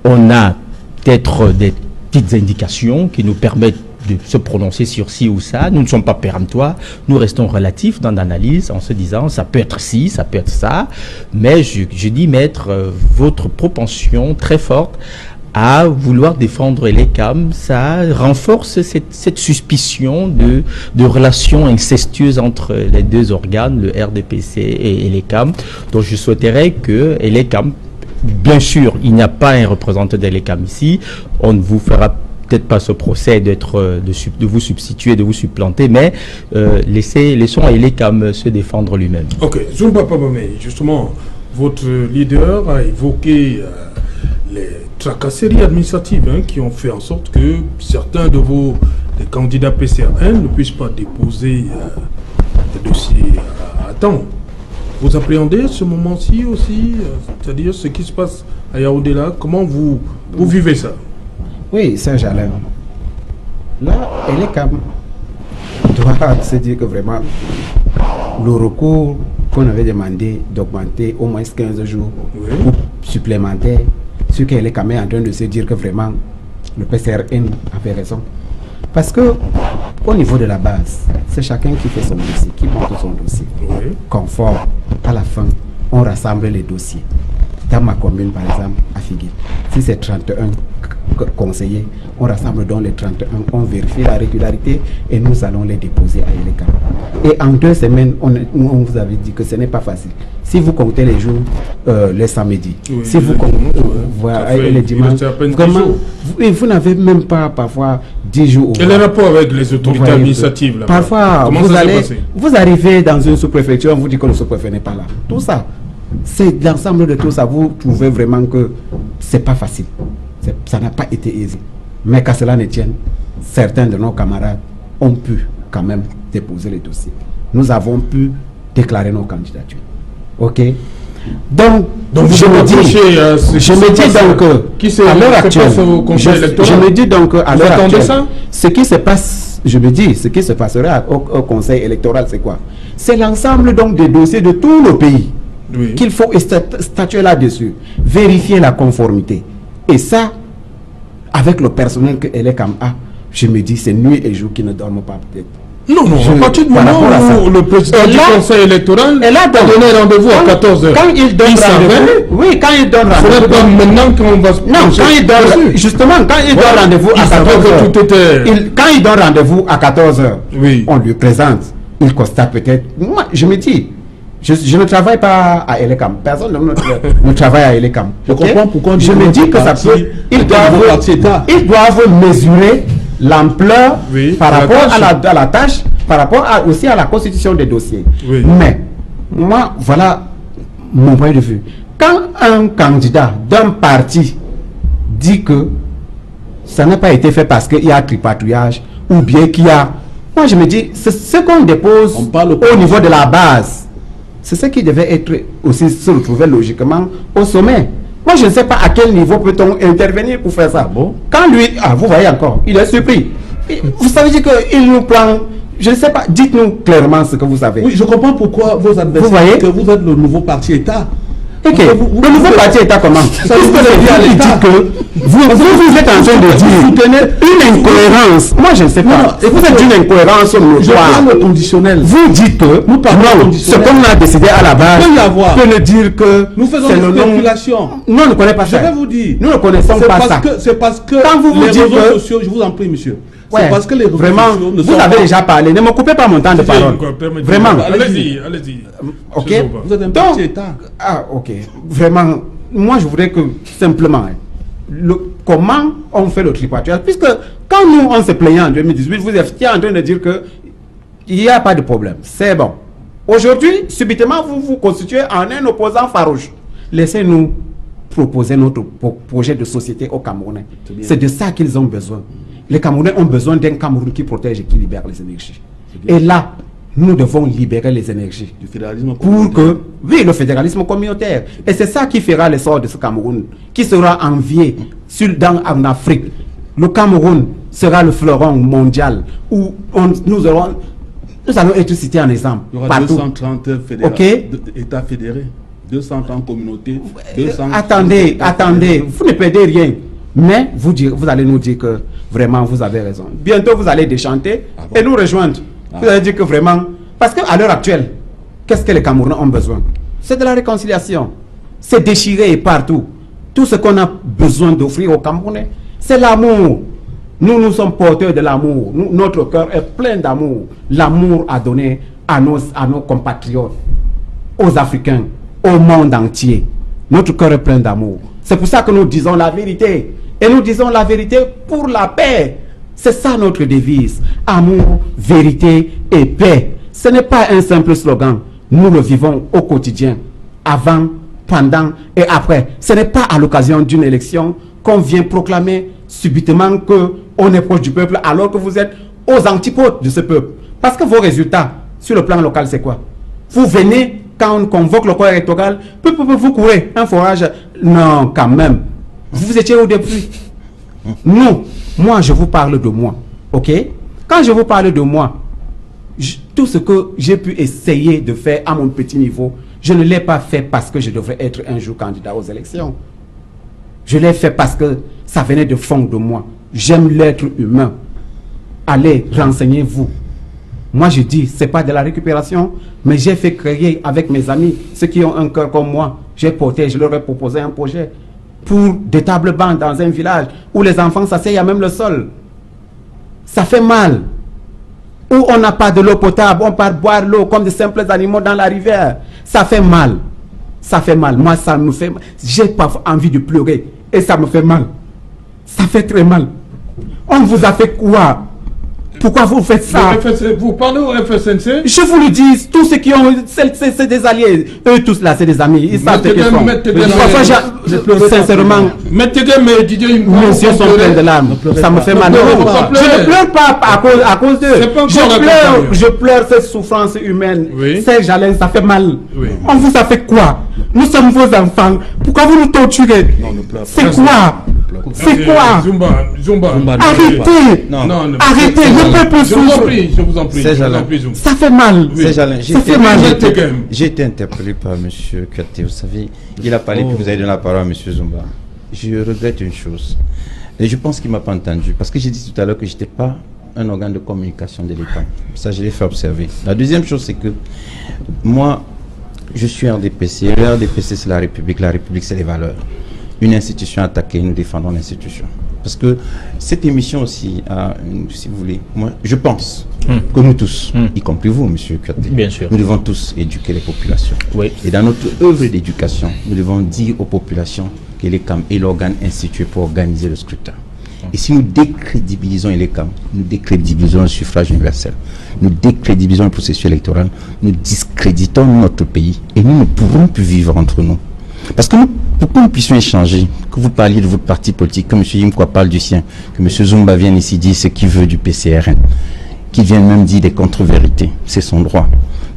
on a peut-être des petites indications qui nous permettent de se prononcer sur ci ou ça. Nous ne sommes pas péremptoires, nous restons relatifs dans l'analyse en se disant ça peut être ci, ça peut être ça, mais je dis, maître, votre propension très forte à vouloir défendre l'ECAM, ça renforce cette suspicion de relations incestueuses entre les deux organes, le RDPC et l'ECAM. Donc je souhaiterais que l'ECAM, bien sûr, il n'y a pas un représentant de l'ECAM ici, on ne vous fera peut-être pas ce procès de vous substituer, de vous supplanter, mais laissons à l'ECAM se défendre lui-même. Ok, Zumba Pabame, justement, votre leader a évoqué les tracasseries administratives qui ont fait en sorte que certains de des candidats PCRN ne puissent pas déposer des dossiers à temps. Vous appréhendez ce moment-ci aussi, c'est-à-dire ce qui se passe à Yaoundé là, comment vous vivez ça? Oui, Serge Alain. Là, l'ECAM doit se dire que vraiment, le recours qu'on avait demandé d'augmenter au moins 15 jours supplémentaires, ce que l'ECAM est en train de se dire que vraiment, le PCRN avait raison. Parce que, au niveau de la base, c'est chacun qui fait son dossier, qui monte son dossier. Conforme, à la fin, on rassemble les dossiers. Dans ma commune, par exemple, à Figuil, si c'est 31 conseillers, on rassemble donc les 31, on vérifie la régularité et nous allons les déposer à l'ECAM. Et en 2 semaines, on vous avait dit que ce n'est pas facile. Si vous comptez les jours, les samedis, si vous comptez les dimanches, vraiment, vous n'avez même pas parfois 10 jours. Quel est le rapport avec les autorités administratives là-bas? Parfois, vous arrivez dans une sous-préfecture, on vous dit que le sous-préfet n'est pas là. Tout ça. C'est l'ensemble de tout ça. Vous trouvez vraiment que c'est pas facile. Ça n'a pas été aisé. Mais qu'à cela ne tienne, certains de nos camarades ont pu quand même déposer les dossiers. Nous avons pu déclarer nos candidatures. Ok. Donc je me dis donc à l'heure actuelle, ce qui se passe, je me dis, ce qui se passera au Conseil électoral, c'est quoi? C'est l'ensemble donc des dossiers de tout le pays. Qu'il faut statuer là-dessus, vérifier la conformité. Et ça, avec le personnel que l'ECAM a, je me dis, c'est nuit et jour qui ne dorment pas peut-être. Non, à partir du moment où le président du conseil électoral a donné rendez-vous à 14h. Quand il donne rendez-vous, quand il donne rendez-vous. Ce n'est pas maintenant qu'on va se... Non, quand il donne, justement, quand il donne rendez-vous à 14h, quand il donne rendez-vous à 14h, on lui présente, il constate peut-être. Moi, je me dis, je ne travaille pas à l'ECAM. Personne ne travaille à l'ECAM. Je comprends pourquoi je me dis que ça peut. Ils doivent mesurer l'ampleur par rapport à la tâche, par rapport aussi à la constitution des dossiers. Mais moi, voilà mon point de vue. Quand un candidat d'un parti dit que ça n'a pas été fait parce qu'il y a tripatouillage ou bien qu'il y a... Moi, je me dis, c'est ce qu'on dépose au niveau de la base. C'est ce qui devait être aussi se retrouver logiquement au sommet. Moi, je ne sais pas à quel niveau peut-on intervenir pour faire ça. Quand lui, vous voyez encore, il est surpris. Vous savez dire qu'il nous prend, je ne sais pas, dites-nous clairement ce que vous savez. Oui, je comprends pourquoi vos adversaires, vous voyez que vous êtes le nouveau parti État. Ok, le nouveau parti État comment? Ça vous dit que vous êtes en train de dire une incohérence. Moi, je ne sais pas. Et vous êtes d'une incohérence notoire. Je parle le conditionnel. Vous dites que nous parlons ce qu'on a décidé à la base peut ne dire que nous faisons une spéculation. Nous ne connaissons pas ça. Je vais vous dire. Nous ne connaissons pas ça. C'est parce que quand vous les dites réseaux sociaux, je vous en prie, monsieur. C'est parce que les réseaux sociaux ne sont vous avez déjà parlé. Ne me coupez pas mon temps de parole. Vraiment. Allez-y. Ok. Vous êtes un parti État. Ok. Vraiment, moi je voudrais que simplement, comment on fait le tripatouillage, puisque quand nous on se plaignait en 2018, vous étiez en train de dire que il n'y a pas de problème. C'est bon. Aujourd'hui, subitement, vous vous constituez en un opposant farouche. Laissez-nous proposer notre projet de société aux Camerounais. C'est de ça qu'ils ont besoin. Les Camerounais ont besoin d'un Cameroun qui protège et qui libère les énergies. Et là, nous devons libérer les énergies. Du fédéralisme pour que, oui, le fédéralisme communautaire. Et c'est ça qui fera l'essor de ce Cameroun, qui sera envié en Afrique. Le Cameroun sera le fleuron mondial où nous allons être cités en exemple. Il y aura partout. 230 États fédérés, 230 communautés. 200 attendez, vous ne perdez rien. Mais vous allez nous dire que vraiment vous avez raison. Bientôt vous allez déchanter et nous rejoindre. Vous allez dire que vraiment, parce qu'à l'heure actuelle, qu'est-ce que les Camerounais ont besoin? C'est de la réconciliation. C'est déchiré partout. Tout ce qu'on a besoin d'offrir aux Camerounais, c'est l'amour. Nous sommes porteurs de l'amour. Notre cœur est plein d'amour. L'amour à donner à nos compatriotes, aux Africains, au monde entier. Notre cœur est plein d'amour. C'est pour ça que nous disons la vérité. Et nous disons la vérité pour la paix. C'est ça notre devise. Amour, vérité et paix. Ce n'est pas un simple slogan. Nous le vivons au quotidien. Avant, pendant et après. Ce n'est pas à l'occasion d'une élection qu'on vient proclamer subitement qu'on est proche du peuple alors que vous êtes aux antipodes de ce peuple. Parce que vos résultats sur le plan local, c'est quoi? Vous venez, quand on convoque le corps électoral, vous courez un forage. Non, quand même. Vous étiez au début. Non, moi je vous parle de moi. Ok? Quand je vous parle de moi, tout ce que j'ai pu essayer de faire à mon petit niveau, je ne l'ai pas fait parce que je devrais être un jour candidat aux élections. Je l'ai fait parce que ça venait de fond de moi. J'aime l'être humain. Allez, renseignez-vous. Moi, je dis, ce n'est pas de la récupération, mais j'ai fait créer avec mes amis, ceux qui ont un cœur comme moi, j'ai porté, je leur ai proposé un projet pour des tables bancs dans un village où les enfants s'asseyent à même le sol. Ça fait mal. Où on n'a pas de l'eau potable, on part boire l'eau comme de simples animaux dans la rivière. Ça fait mal. Ça fait mal. Moi, ça me fait mal. J'ai pas envie de pleurer. Et ça me fait mal. Ça fait très mal. On vous a fait quoi? Pourquoi vous faites ça? Vous parlez au FSNC? Je vous le dis, tous ceux qui ont... C'est des alliés. Eux tous là, c'est des amis. Ils savent ce qu'ils font. Parfois, sincèrement... Mes yeux sont pleins de larmes. Ça me fait mal. Je ne pleure pas à cause d'eux. Je pleure cette souffrance humaine. C'est Jalin, ça fait mal. On vous a fait quoi? Nous sommes vos enfants. Pourquoi vous nous torturez? C'est quoi? C'est quoi? Zumba. Arrêtez. Arrêtez. Le peuple souffre. Je vous en prie. Ça fait mal. Ça fait mal. J'ai été interpellé par M. Kouyaté. Vous savez, il a parlé, puis vous avez donné la parole à M. Zumba. Je regrette une chose. Et je pense qu'il ne m'a pas entendu. Parce que j'ai dit tout à l'heure que je n'étais pas un organe de communication de l'État. Ça, je l'ai fait observer. La deuxième chose, c'est que moi, je suis RDPC. Le RDPC, c'est la République. La République, c'est les valeurs. Une institution attaquée, nous défendons l'institution. Parce que cette émission aussi, si vous voulez, moi, je pense que nous tous, y compris vous, M. Kouyaté, bien sûr, nous devons tous éduquer les populations. Oui. Et dans notre œuvre d'éducation, nous devons dire aux populations que l'ECAM est l'organe institué pour organiser le scrutin. Et si nous décrédibilisons l'ECAM, nous décrédibilisons le suffrage universel, nous décrédibilisons le processus électoral, nous discréditons notre pays et nous ne pourrons plus vivre entre nous. Parce que pour que nous puissions échanger, que vous parliez de votre parti politique, que M. Yimkwa parle du sien, que M. Zumba vienne ici dire ce qu'il veut du PCRN, qu'il vienne même dire des contre-vérités, c'est son droit.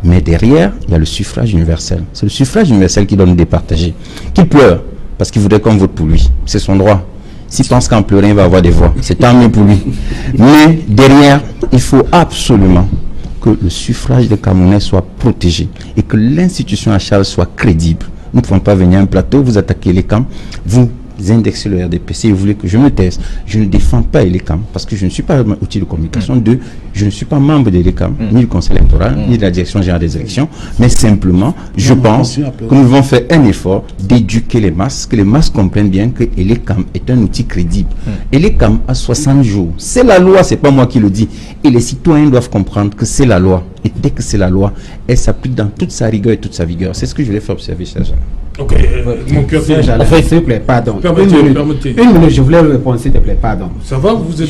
Mais derrière, il y a le suffrage universel. C'est le suffrage universel qui doit nous départager. Qu'il pleure parce qu'il voudrait qu'on vote pour lui, c'est son droit. S'il pense qu'en pleurant, il va avoir des voix, c'est tant mieux pour lui. Mais derrière, il faut absolument que le suffrage des Camerounais soit protégé et que l'institution à charge soit crédible. Nous ne pouvons pas venir à un plateau, vous attaquez les camps, vous indexez le RDPC et vous voulez que je me taise. Je ne défends pas les camps parce que je ne suis pas un outil de communication. Deux, je ne suis pas membre de l'ECAM, ni du Conseil électoral, ni de la Direction générale des élections, mais simplement, je pense que nous devons faire un effort d'éduquer les masses, que les masses comprennent bien que l'ECAM est un outil crédible. Et l'ECAM a 60 jours. C'est la loi, c'est pas moi qui le dis. Et les citoyens doivent comprendre que c'est la loi. Et dès que c'est la loi, elle s'applique dans toute sa rigueur et toute sa vigueur. C'est ce que je voulais faire observer, cher Jean. Ok, mon cœur. S'il te plaît, pardon. Permettez. Une minute, je voulais répondre, s'il te plaît, pardon. Ça va, vous êtes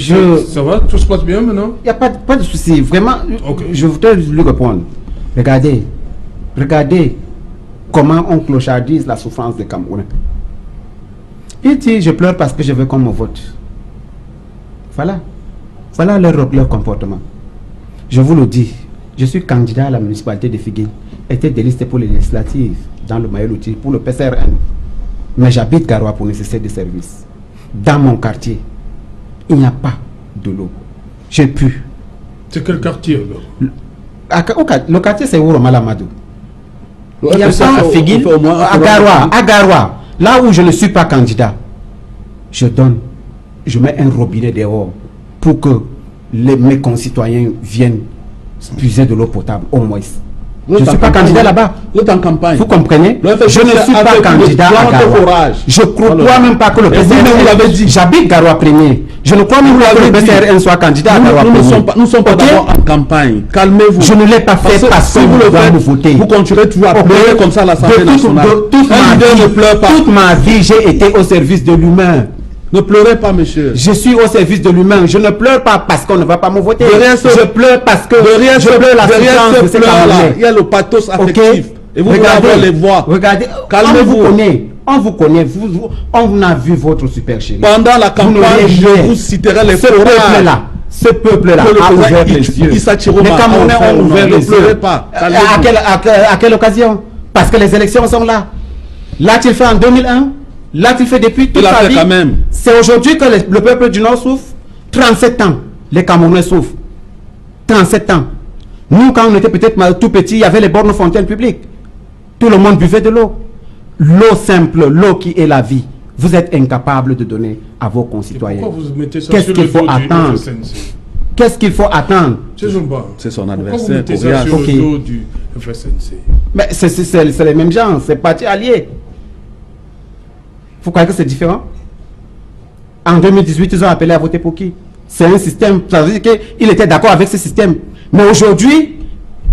ça va, tout se passe bien maintenant? Il n'y a pas de souci, vraiment, je voudrais lui répondre. Regardez comment on clochardise la souffrance des Camerounais. Il dit, je pleure parce que je veux qu'on me vote. Voilà leur comportement. Je vous le dis, je suis candidat à la municipalité de Figuine, était délisté pour les législatives dans le Maïlouti, pour le PCRN. Mais j'habite Garoua pour nécessiter des services. Dans mon quartier, il n'y a pas de l'eau. J'ai pu. C'est quel quartier alors? Le quartier c'est Ouro Malamadou. Il y a pas à Figuine, à Garoua, là où je ne suis pas candidat, je mets un robinet dehors pour que mes concitoyens viennent puiser de l'eau potable, au moins. Je ne suis pas candidat là-bas. Vous êtes en campagne. Vous comprenez? Le FSC Je ne suis pas candidat à Garoua. Je ne crois même pas que le PCRN... J'habite Garoua premier. Je ne crois même pas que le PCRN soit candidat à Garoua premier. Nous ne sommes pas d'abord en campagne. Calmez-vous. Je ne l'ai pas fait parce que vous doit me voter. Vous continuerez toujours à pleurer comme ça à l'Assemblée nationale. Toute ma vie, j'ai été au service de l'humain. Ne pleurez pas, monsieur. Je suis au service de l'humain. Je ne pleure pas parce qu'on ne va pas me voter. Je pleure parce que je pleure la souffrance de ces Camerounais. Il y a le pathos affectif. Et vous regardez les voix. Regardez, calmez-vous. On vous connaît. On a vu votre super chéri. Pendant la campagne, je vous citerai les forages. Ce peuple-là a ouvert les yeux. Les Camerounais ont ouvert les yeux. À quelle occasion? Parce que les élections sont là. L'a-t-il fait en 2001? L'a-t-il fait depuis toute sa vie? C'est aujourd'hui que le peuple du Nord souffre. 37 ans, les Camerounais souffrent. 37 ans. Nous, quand on était peut-être tout petit, il y avait les bornes fontaines publiques. Tout le monde buvait de l'eau. L'eau simple, l'eau qui est la vie. Vous êtes incapable de donner à vos concitoyens. Qu'est-ce qu'il faut attendre? Qu'est-ce qu'il faut attendre? C'est son adversaire. Mais c'est les mêmes gens, c'est parti allié. Vous croyez que c'est différent? En 2018, ils ont appelé à voter pour qui? C'est un système, ça veut dire qu'il était d'accord avec ce système. Mais aujourd'hui,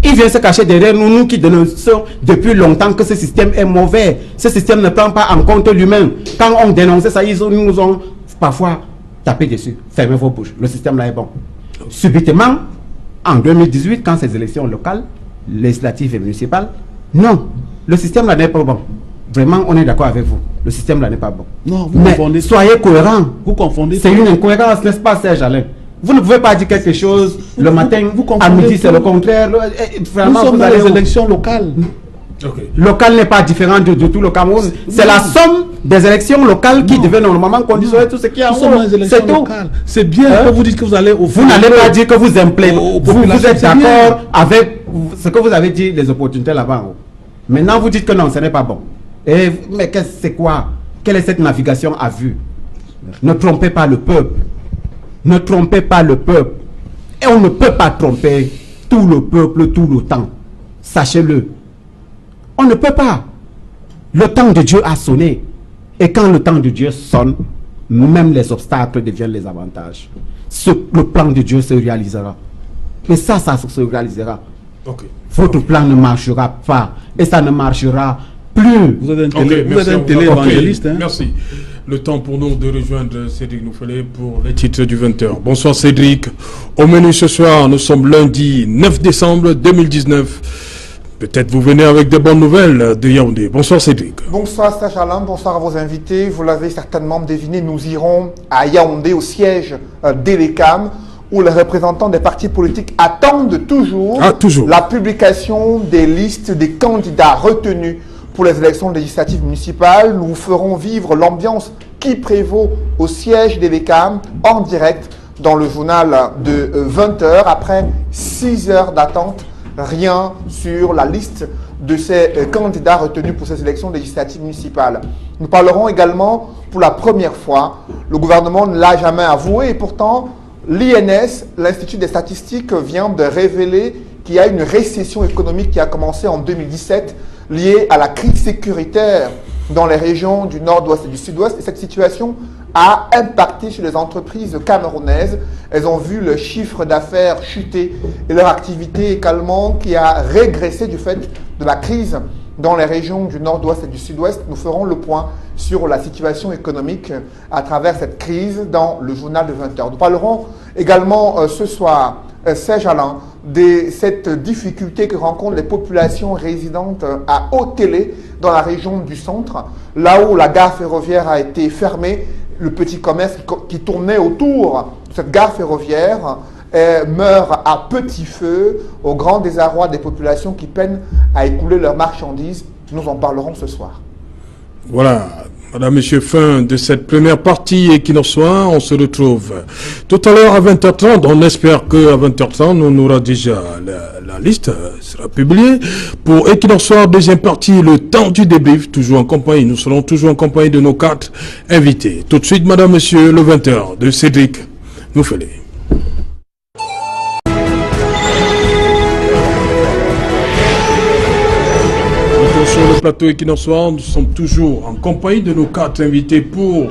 il vient se cacher derrière nous qui dénonçons depuis longtemps que ce système est mauvais. Ce système ne prend pas en compte l'humain. Quand on dénonçait ça, ils nous ont parfois tapé dessus. Fermez vos bouches, le système là est bon. Subitement, en 2018, quand ces élections locales, législatives et municipales, non, le système là n'est pas bon. Vraiment, on est d'accord avec vous. Le système là n'est pas bon. Non, vous confondez. Soyez cohérents. Vous confondez. C'est une incohérence, n'est-ce pas, Serge Alain? Vous ne pouvez pas dire quelque chose le matin, à midi c'est le contraire. Vraiment, nous sommes dans les élections locales. Local n'est pas différent de tout le Cameroun. C'est la somme des élections locales qui devait normalement conditionner tout ce qui est en haut. C'est tout. C'est bien que vous dites que vous allez au fond. Vous n'allez pas dire que vous implémentez. Vous êtes d'accord avec ce que vous avez dit, les opportunités là-bas en haut. Maintenant, vous dites que non, ce n'est pas bon. Mais c'est quoi? Quelle est cette navigation à vue? Ne trompez pas le peuple. Ne trompez pas le peuple. Et on ne peut pas tromper tout le peuple tout le temps. Sachez-le. On ne peut pas. Le temps de Dieu a sonné. Et quand le temps de Dieu sonne, même les obstacles deviennent les avantages. Le plan de Dieu se réalisera. Mais ça se réalisera. Votre plan ne marchera pas. Et ça ne marchera plus. Vous êtes un téléévangéliste. Merci. Le temps pour nous de rejoindre Cédric Noufelé pour les titres du 20h. Bonsoir Cédric. Au menu ce soir, nous sommes lundi 9 décembre 2019. Peut-être vous venez avec de bonnes nouvelles de Yaoundé. Bonsoir Cédric. Bonsoir Serge Alain, bonsoir à vos invités. Vous l'avez certainement deviné, nous irons à Yaoundé, au siège d'Elekam, où les représentants des partis politiques attendent toujours la publication des listes des candidats retenus pour les élections législatives municipales. Nous ferons vivre l'ambiance qui prévaut au siège d'Elekam en direct dans le journal de 20h. Après 6 heures d'attente, rien sur la liste de ces candidats retenus pour ces élections législatives municipales. Nous parlerons également pour la première fois, le gouvernement ne l'a jamais avoué et pourtant l'INS, l'Institut des statistiques, vient de révéler qu'il y a une récession économique qui a commencé en 2017 liée à la crise sécuritaire dans les régions du nord-ouest et du sud-ouest. Et cette situation a impacté sur les entreprises camerounaises. Elles ont vu le chiffre d'affaires chuter et leur activité également qui a régressé du fait de la crise dans les régions du nord-ouest et du sud-ouest. Nous ferons le point sur la situation économique à travers cette crise dans le journal de 20h. Nous parlerons également ce soir, Serge Alain, de cette difficulté que rencontrent les populations résidentes à Haut-Télé dans la région du centre, là où la gare ferroviaire a été fermée. Le petit commerce qui tournait autour de cette gare ferroviaire meurt à petit feu, au grand désarroi des populations qui peinent à écouler leurs marchandises. Nous en parlerons ce soir. Voilà, madame, monsieur, fin de cette première partie Equinox Soir. On se retrouve tout à l'heure à 20h30. On espère qu'à 20h30, on aura déjà la liste sera publiée. Pour Equinox Soir, deuxième partie, le temps du débrief, toujours en compagnie. Nous serons toujours en compagnie de nos 4 invités. Tout de suite, madame, monsieur, le 20h de Cédric Noufelé. plateau équinoxoir, nous sommes toujours en compagnie de nos 4 invités pour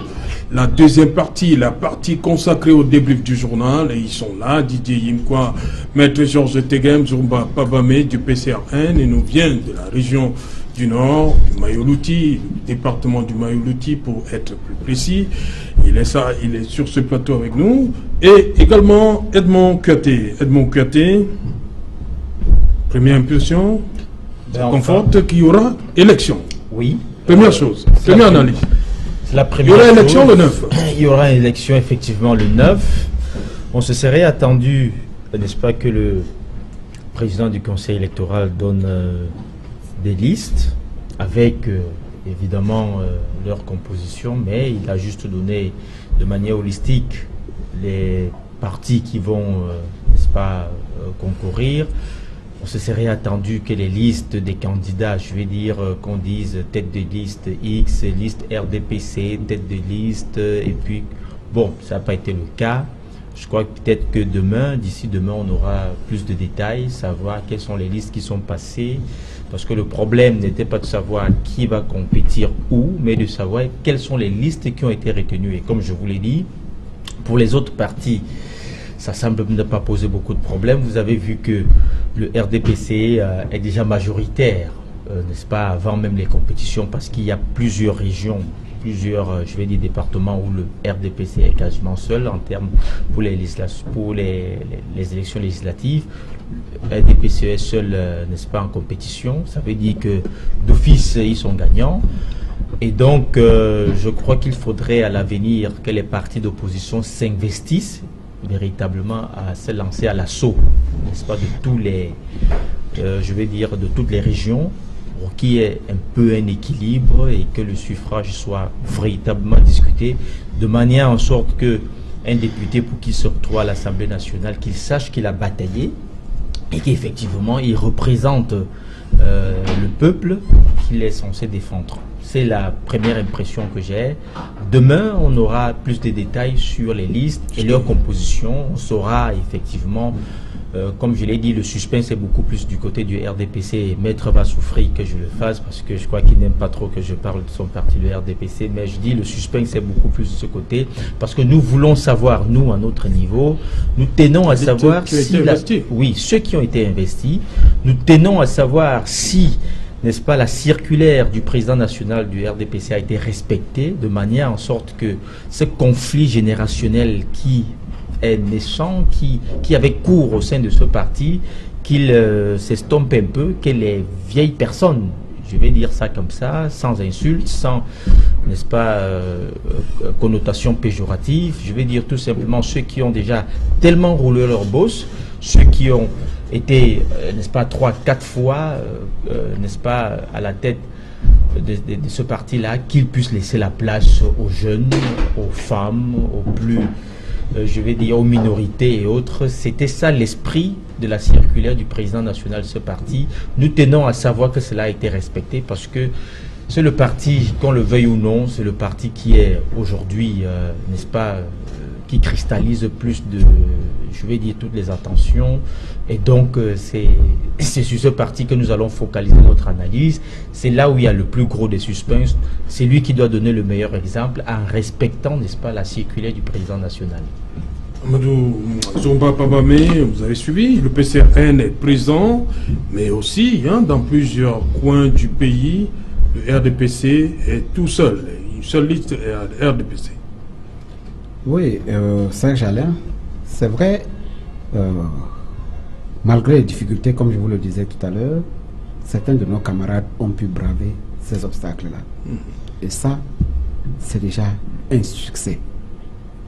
la deuxième partie, la partie consacrée au débrief du journal. Et ils sont là, Didier Yimkwa, Maître Georges Tegem, Zumba Pabame du PCRN, et nous viennent de la région du Nord, du Mayoluti, département du Mayoluti pour être plus précis. Il est sur ce plateau avec nous. Et également Edmond Kouyaté. Edmond Kouyaté, première impression, ça conforte qu'il y aura élection. Oui. Première chose, première analyse. C'est la première. Il y aura élection le 9. Il y aura une élection effectivement le 9. On se serait attendu, n'est-ce pas, que le président du conseil électoral donne des listes avec évidemment leur composition, mais il a juste donné de manière holistique les partis qui vont, n'est-ce pas, concourir. On se serait attendu que les listes des candidats, je vais dire qu'on dise tête de liste X, liste RDPC, tête de liste, et puis, bon, ça n'a pas été le cas. Je crois que peut-être que demain, d'ici demain, on aura plus de détails, savoir quelles sont les listes qui sont passées, parce que le problème n'était pas de savoir qui va compétir où, mais de savoir quelles sont les listes qui ont été retenues. Et comme je vous l'ai dit, pour les autres partis, ça semble ne pas poser beaucoup de problèmes. Vous avez vu que le RDPC est déjà majoritaire, n'est-ce pas, avant même les compétitions, parce qu'il y a plusieurs régions, plusieurs, je vais dire, départements où le RDPC est quasiment seul en termes pour les élections législatives. Le RDPC est seul, n'est-ce pas, en compétition. Ça veut dire que d'office, ils sont gagnants. Et donc, je crois qu'il faudrait à l'avenir que les partis d'opposition s'investissent véritablement à se lancer à l'assaut, n'est-ce pas, de tous les, je vais dire, de toutes les régions, pour qu'il y ait un peu un équilibre et que le suffrage soit véritablement discuté de manière en sorte que un député, pour qu'il se retrouve à l'Assemblée nationale, qu'il sache qu'il a bataillé et qu'effectivement il représente le peuple qu'il est censé défendre. C'est la première impression que j'ai. Demain, on aura plus de détails sur les listes et leur composition. On saura effectivement, comme je l'ai dit, le suspense est beaucoup plus du côté du RDPC. Maître va souffrir que je le fasse parce que je crois qu'il n'aime pas trop que je parle de son parti, le RDPC. Mais je dis, le suspense est beaucoup plus de ce côté parce que nous voulons savoir, nous, à notre niveau, nous tenons à savoir si... Oui, ceux qui ont été investis. Nous tenons à savoir si, n'est-ce pas, la circulaire du président national du RDPC a été respectée de manière en sorte que ce conflit générationnel qui est naissant, qui avait cours au sein de ce parti, qu'il s'estompe un peu, que les vieilles personnes, je vais dire ça comme ça, sans insulte, sans, n'est-ce pas, connotation péjorative, je vais dire tout simplement ceux qui ont déjà tellement roulé leur bosse, ceux qui ont été, n'est-ce pas, 3-4 fois, n'est-ce pas, à la tête de ce parti-là, qu'ils puissent laisser la place aux jeunes, aux femmes, aux plus, je vais dire, aux minorités et autres. C'était ça l'esprit de la circulaire du président national de ce parti. Nous tenons à savoir que cela a été respecté parce que c'est le parti, qu'on le veuille ou non, c'est le parti qui est aujourd'hui, n'est-ce pas, qui cristallise plus de, je vais dire, toutes les attentions. Et donc, c'est sur ce parti que nous allons focaliser notre analyse. C'est là où il y a le plus gros des suspens. C'est lui qui doit donner le meilleur exemple en respectant, n'est-ce pas, la circulaire du président national. Amadou Zumba Pabame, vous avez suivi, le PCRN est présent, mais aussi, dans plusieurs coins du pays, le RDPC est tout seul. Une seule liste RDPC. Oui, Serge Alain, c'est vrai, malgré les difficultés, comme je vous le disais tout à l'heure, certains de nos camarades ont pu braver ces obstacles-là. Et ça, c'est déjà un succès.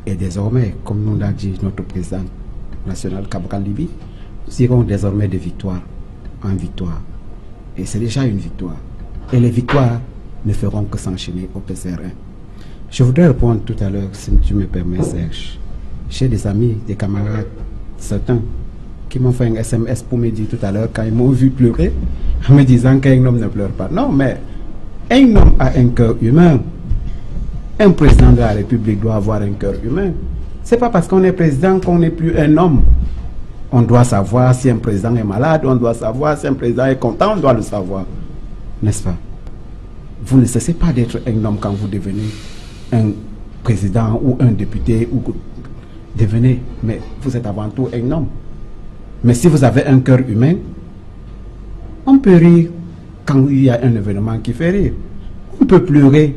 Et désormais, comme nous l'a dit notre président national, Cabral Libi, nous irons désormais de victoire en victoire. Et c'est déjà une victoire. Et les victoires ne feront que s'enchaîner au PCRN. Je voudrais répondre tout à l'heure, si tu me permets, Serge. J'ai des amis, des camarades, certains, qui m'ont fait un SMS pour me dire tout à l'heure, quand ils m'ont vu pleurer, en me disant qu'un homme ne pleure pas. Non, mais un homme a un cœur humain. Un président de la République doit avoir un cœur humain. C'est pas parce qu'on est président qu'on n'est plus un homme. On doit savoir si un président est malade, on doit savoir si un président est content, on doit le savoir. N'est-ce pas? vous ne cessez pas d'être un homme quand vous devenez un président ou un député ou devenez, mais vous êtes avant tout un homme. Mais si vous avez un cœur humain, on peut rire quand il y a un événement qui fait rire. On peut pleurer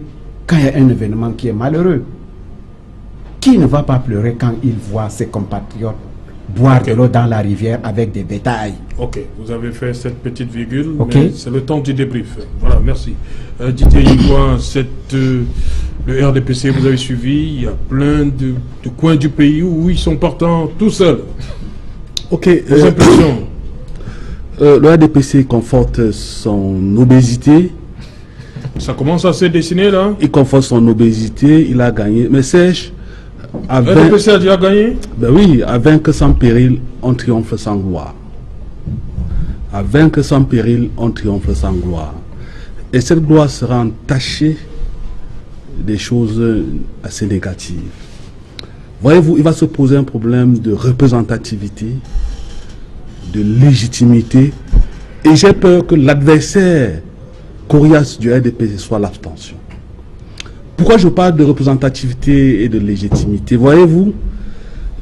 quand il y a un événement qui est malheureux. Qui ne va pas pleurer quand il voit ses compatriotes boire de l'eau dans la rivière avec des bétails? Ok, vous avez fait cette petite virgule, mais c'est le temps du débrief. Voilà, merci. Didier Yvois, le RDPC, vous avez suivi, il y a plein de coins du pays où ils sont partants tout seuls. Ok, vos impressions? Le RDPC conforte son obésité. Ça commence à se dessiner là. Il conforte son obésité, il a gagné. Mais Serge, le RDPC a déjà gagné? Ben oui, à vaincre sans péril, on triomphe sans gloire. À vaincre sans péril, on triomphe sans gloire. Et cette gloire sera entachée des choses assez négatives. Voyez-vous, il va se poser un problème de représentativité, de légitimité, et j'ai peur que l'adversaire coriace du RDPC soit l'abstention. Pourquoi je parle de représentativité et de légitimité? Voyez-vous,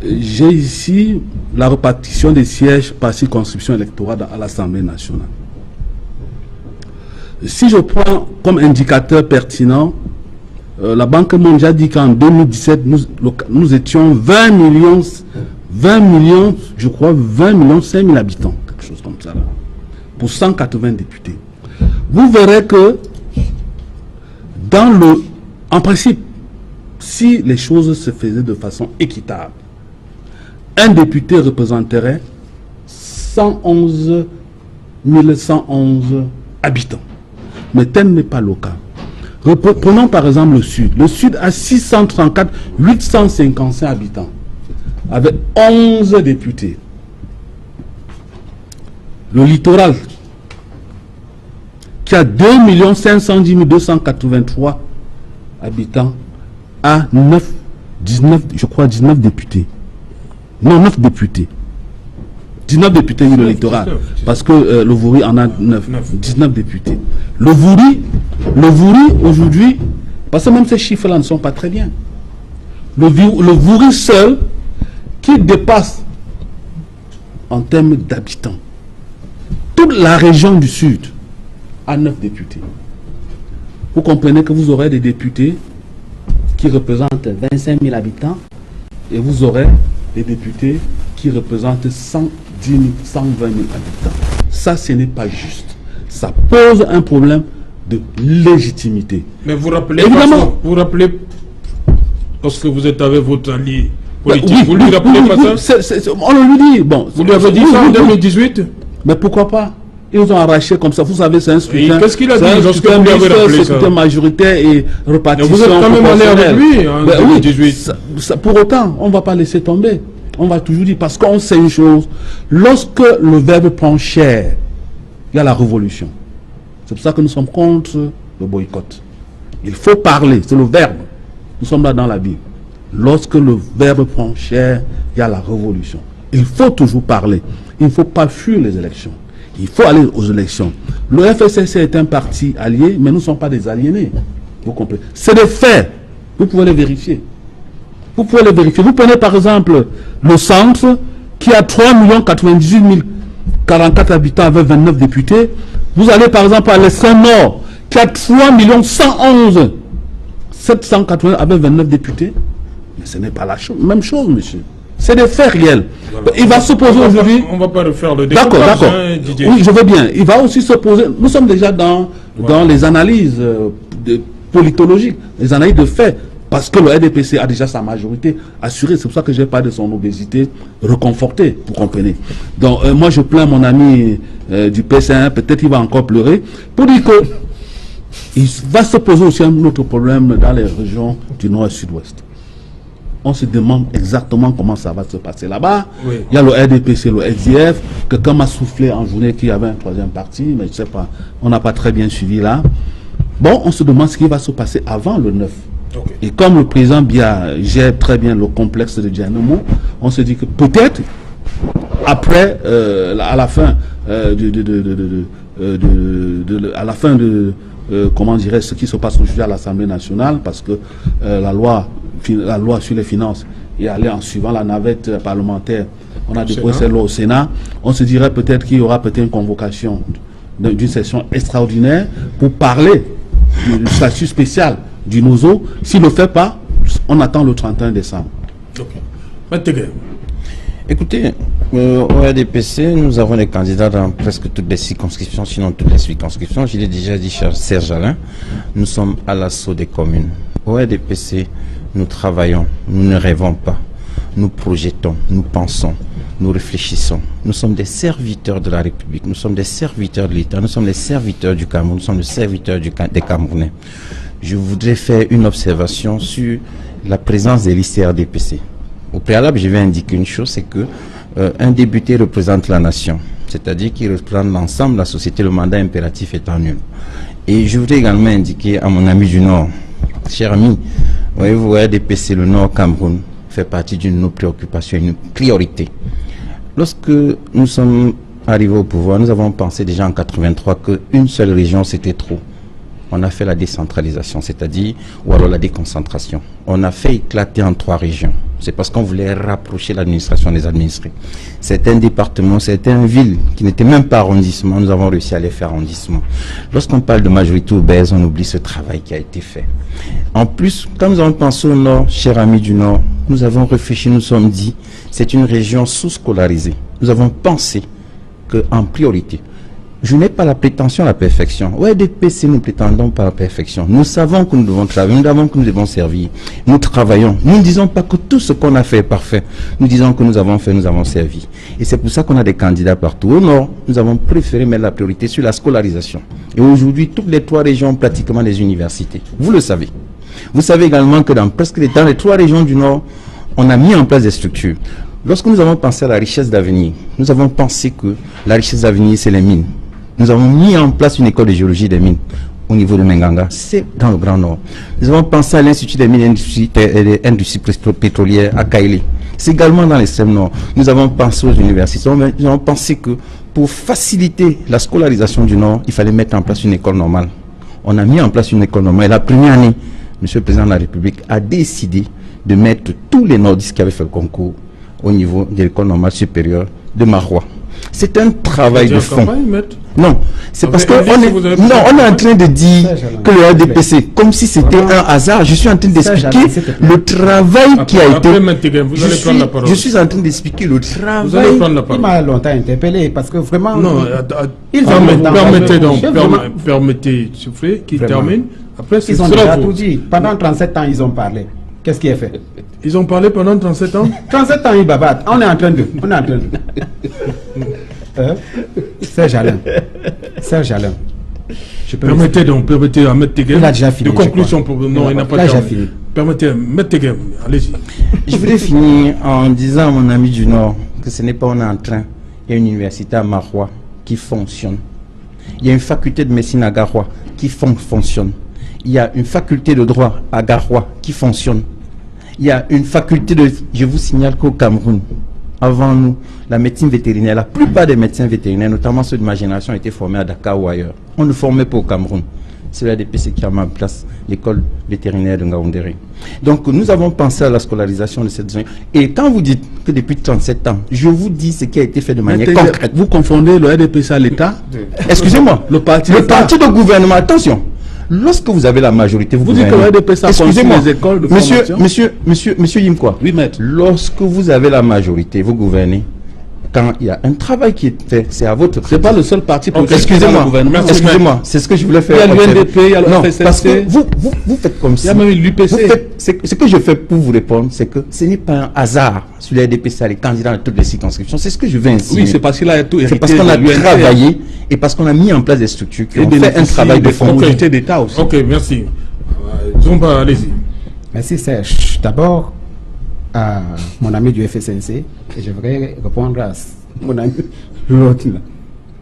j'ai ici la répartition des sièges par circonscription électorale à l'Assemblée nationale. Si je prends comme indicateur pertinent, la Banque mondiale dit qu'en 2017, nous étions 20 millions, je crois, 20 millions 5 000 habitants, quelque chose comme ça, là, pour 180 députés. Vous verrez que en principe, si les choses se faisaient de façon équitable, un député représenterait 111 111 habitants. Mais tel n'est pas le cas. Prenons par exemple le Sud. Le Sud a 634 855 habitants, avec 11 députés. Le littoral, qui a 2 510 283 habitants, a 19 députés. Non, 9 députés. 19 députés, oui, le littoral. Parce que le Vouri en a 19 députés. Le Vouri, aujourd'hui, parce que même ces chiffres-là ne sont pas très bien. Le Vouri seul, qui dépasse en termes d'habitants toute la région du Sud, a 9 députés. Vous comprenez que vous aurez des députés qui représentent 25 000 habitants et vous aurez des députés qui représentent 110 000, 120 000 habitants. Ça, ce n'est pas juste. Ça pose un problème de légitimité. Mais vous rappelez, évidemment, vous rappelez, parce que vous êtes avec votre allié politique, oui, vous lui rappelez pas ça? On le lui dit. Bon, vous lui avez dit ça en 2018? Mais pourquoi pas? Ils nous ont arraché comme ça. Vous savez, c'est un scrutin. Qu'est-ce qu'il a dit lorsque vous lui avez rappelé ça? Scrutin majoritaire et répartition. Mais vous êtes quand même allé avec lui en 2018. Oui, pour autant, on ne va pas laisser tomber. On va toujours dire, parce qu'on sait une chose, lorsque le verbe prend chair, il y a la révolution. C'est pour ça que nous sommes contre le boycott. Il faut parler, c'est le verbe. Nous sommes là dans la Bible. Lorsque le verbe prend chair, il y a la révolution. Il faut toujours parler. Il ne faut pas fuir les élections. Il faut aller aux élections. Le FSSC est un parti allié, mais nous ne sommes pas des aliénés. Vous comprenez? C'est des faits. Vous pouvez les vérifier. Vous pouvez les vérifier. Vous prenez par exemple le centre qui a 3 98 044 habitants avec 29 députés. Vous allez par exemple à l'extrême nord qui a 3 111 780 avec 29 députés. Mais ce n'est pas la même chose, monsieur. C'est des faits réels. Voilà. Il va se poser aujourd'hui. On ne va pas refaire le débat. D'accord, d'accord. Oui, je veux bien. Il va aussi se poser. Nous sommes déjà dans les analyses politologiques, les analyses de faits. Parce que le RDPC a déjà sa majorité assurée. C'est pour ça que j'ai parlé de son obésité reconfortée, vous comprenez. Donc, moi, je plains mon ami du PC1, peut-être il va encore pleurer, pour dire que il va se poser aussi un autre problème dans les régions du nord et sud-ouest. On se demande exactement comment ça va se passer là-bas. Oui. Il y a le RDPC, le SDF, quelqu'un m'a soufflé en journée qu'il y avait un troisième parti, mais je ne sais pas, on n'a pas très bien suivi là. Bon, on se demande ce qui va se passer avant le 9. Okay. Et comme le président Biya gère très bien le complexe de Dianomo, on se dit que peut-être après, à la fin à la fin de comment dirais ce qui se passe aujourd'hui à l'Assemblée nationale, parce que la loi sur les finances est allée en suivant la navette parlementaire. On a déposé cette loi au Sénat. On se dirait peut-être qu'il y aura peut-être une convocation d'une session extraordinaire pour parler du statut spécial du NOZO. S'il ne le fait pas, on attend le 31 décembre. Écoutez, au RDPC, nous avons des candidats dans presque toutes les circonscriptions, sinon toutes les circonscriptions. Je l'ai déjà dit, cher Serge Alain, nous sommes à l'assaut des communes. Au RDPC, nous travaillons, nous ne rêvons pas, nous projetons, nous pensons, nous réfléchissons. Nous sommes des serviteurs de la République, nous sommes des serviteurs de l'État, nous sommes des serviteurs du Cameroun, nous sommes des serviteurs des Camerounais. Je voudrais faire une observation sur la présence des listes RDPC. Au préalable, je vais indiquer une chose, c'est que un député représente la nation, c'est-à-dire qu'il représente l'ensemble de la société, le mandat impératif étant nul. Et je voudrais également indiquer à mon ami du Nord, cher ami, voyez-vous, RDPC, le Nord Cameroun, fait partie d'une de nos préoccupations, une priorité. Lorsque nous sommes arrivés au pouvoir, nous avons pensé déjà en 83 qu'une seule région, c'était trop. On a fait la décentralisation, c'est-à-dire, ou alors la déconcentration. On a fait éclater en 3 régions. C'est parce qu'on voulait rapprocher l'administration des administrés. Certains départements, certaines villes qui n'étaient même pas arrondissements, nous avons réussi à les faire arrondissements. Lorsqu'on parle de majorité obèse, on oublie ce travail qui a été fait. En plus, quand nous avons pensé au Nord, chers amis du Nord, nous avons réfléchi, nous sommes dit, c'est une région sous-scolarisée. Nous avons pensé qu'en priorité, je n'ai pas la prétention à la perfection. Au RDPC, nous prétendons pas à la perfection. Nous savons que nous devons travailler, nous savons que nous devons servir. Nous travaillons. Nous ne disons pas que tout ce qu'on a fait est parfait. Nous disons que nous avons fait, nous avons servi. Et c'est pour ça qu'on a des candidats partout. Au Nord, nous avons préféré mettre la priorité sur la scolarisation. Et aujourd'hui, toutes les 3 régions ont pratiquement des universités. Vous le savez. Vous savez également que dans les 3 régions du Nord, on a mis en place des structures. Lorsque nous avons pensé à la richesse d'avenir, nous avons pensé que la richesse d'avenir, c'est les mines. Nous avons mis en place une école de géologie des mines au niveau de Menganga, c'est dans le Grand Nord. Nous avons pensé à l'Institut des mines et industries pétrolières à Kaili. C'est également dans l'extrême Nord. Nous avons pensé aux universités. Nous avons pensé que pour faciliter la scolarisation du Nord, il fallait mettre en place une école normale. On a mis en place une école normale. Et la première année, M. le Président de la République a décidé de mettre tous les nordistes qui avaient fait le concours au niveau de l'école normale supérieure de Marois. C'est un travail de fond. Non, c'est parce qu'on est en train de dire que le RDPC, comme si c'était un hasard, je suis en train d'expliquer le travail qui a été... Je suis en train d'expliquer le travail... Il m'a longtemps interpellé parce que vraiment... Non, permettez, souffler, qu'il termine. Après, ils ont déjà tout dit. Pendant 37 ans, ils ont parlé. Qu'est-ce qui est fait? Ils ont parlé pendant 37 ans? 37 ans, ils bavardent. On est en train de... Serge Alain. Permettez à Maître Tegem. Il a déjà fini. De conclusion pour... Non, il n'a pas déjà fini. Permettez à Maître Tegem. Allez-y. Je voudrais finir en disant à mon ami du Nord que ce n'est pas on est en train. Il y a une université à Marois qui fonctionne. Il y a une faculté de médecine à Garoua qui fonctionne. Il y a une faculté de droit à Garoua qui fonctionne. Il y a une faculté de... Je vous signale qu'au Cameroun, avant nous, la médecine vétérinaire, la plupart des médecins vétérinaires, notamment ceux de ma génération, étaient formés à Dakar ou ailleurs. On ne formait pas au Cameroun. C'est l'ADPC qui a mis en place l'école vétérinaire de Ngaoundéré. Donc nous avons pensé à la scolarisation de cette zone. Et quand vous dites que depuis 37 ans, je vous dis ce qui a été fait de manière concrète. Vous confondez le RDPC à l'État? Excusez-moi, le parti de gouvernement, attention. Lorsque vous avez la majorité, vous dites que le RDPC a construit les écoles de formation. Monsieur Yimkwa, oui, maître. Lorsque vous avez la majorité, vous gouvernez. Quand il y a un travail qui est fait, c'est à votre... C'est pas le seul parti politique. Excusez-moi, c'est ce que je voulais faire. Il y a l'UNDP, il y a le FSLC. Parce que vous faites comme ça. Il y a même l'UPC. Ce que je fais pour vous répondre, c'est que ce n'est pas un hasard sur les RDPC, les candidats dans toutes les circonscriptions. C'est ce que je veux insinuer. Oui, c'est parce qu'il a tout hérité. C'est parce qu'on a travaillé et parce qu'on a mis en place des structures qui ont fait un travail de fond. d'État aussi. Ok, merci. Zomba, allez-y. Merci Serge. D'abord, à mon ami du FSNC, et je voudrais répondre à mon ami l'autre là.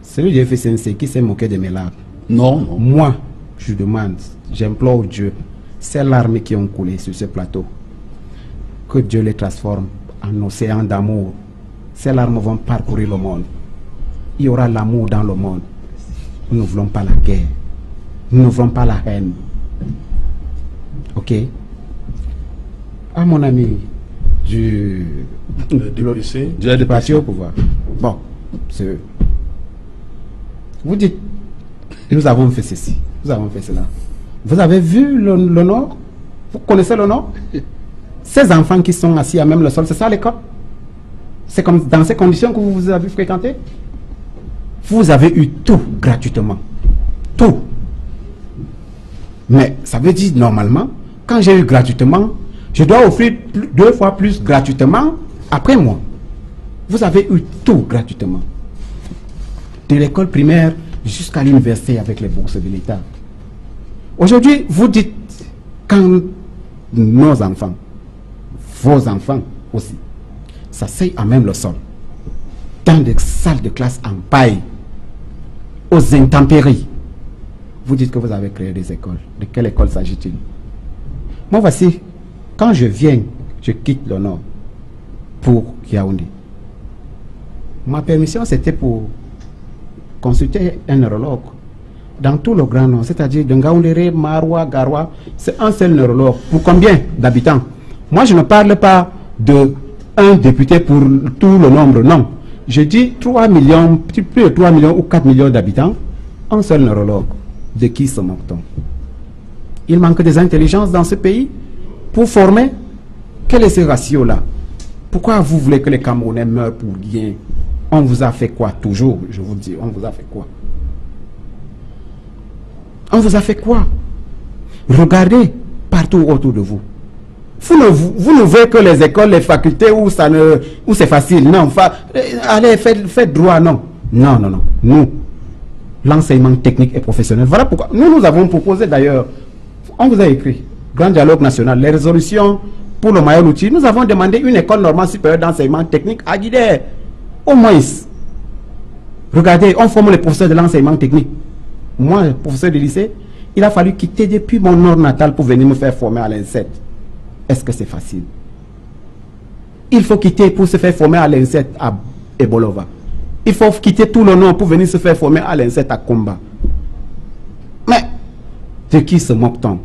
Celui du FSNC qui s'est moqué de mes larmes. Non. Moi, je demande, j'implore Dieu, ces larmes qui ont coulé sur ce plateau, que Dieu les transforme en océan d'amour. Ces larmes vont parcourir le monde. Il y aura l'amour dans le monde. Nous ne voulons pas la guerre. Nous ne voulons pas la haine. Ok? À mon ami du parti au pouvoir. Bon, vous dites, nous avons fait ceci, nous avons fait cela. Vous avez vu le Nord? Vous connaissez le Nord? Ces enfants qui sont assis à même le sol, c'est ça l'école? C'est comme dans ces conditions que vous avez fréquenté? Vous avez eu tout gratuitement. Tout. Mais ça veut dire, normalement, quand j'ai eu gratuitement, je dois offrir 2 fois plus gratuitement après moi. Vous avez eu tout gratuitement. De l'école primaire jusqu'à l'université avec les bourses de l'État. Aujourd'hui, vous dites, quand nos enfants, vos enfants aussi, s'asseyent à même le sol, dans des salles de classe en paille, aux intempéries, vous dites que vous avez créé des écoles. De quelle école s'agit-il? Moi, voici, quand je viens, je quitte le Nord pour Yaoundé. Ma permission, c'était pour consulter un neurologue dans tout le Grand Nord, c'est-à-dire de Ngaoundéré, Maroua, Garoua, c'est un seul neurologue. Pour combien d'habitants? Moi, je ne parle pas de un député pour tout le nombre, non. Je dis 3 millions, plus de 3 millions ou 4 millions d'habitants, un seul neurologue. De qui se moque-t-on? Il manque des intelligences dans ce pays pour former. Quel est ce ratio-là? Pourquoi vous voulez que les Camerounais meurent pour rien? On vous a fait quoi? Toujours, je vous dis, on vous a fait quoi? On vous a fait quoi? Regardez partout autour de vous. Vous ne voyez que les écoles, les facultés où c'est facile. Non, allez, faites droit, non. Non, non, non. Nous, l'enseignement technique et professionnel. Voilà pourquoi nous avons proposé d'ailleurs, on vous a écrit, Grand Dialogue National, les résolutions pour le Mayol-Outil, nous avons demandé une école normale supérieure d'enseignement technique à Guidé. Au moins, regardez, on forme les professeurs de l'enseignement technique. Moi, professeur de lycée, il a fallu quitter depuis mon nord natal pour venir me faire former à l'INSET. Est-ce que c'est facile? Il faut quitter pour se faire former à l'INSET à Ebolova. Il faut quitter tout le nord pour venir se faire former à l'INSET à Komba. Mais, de qui se moque-t-on?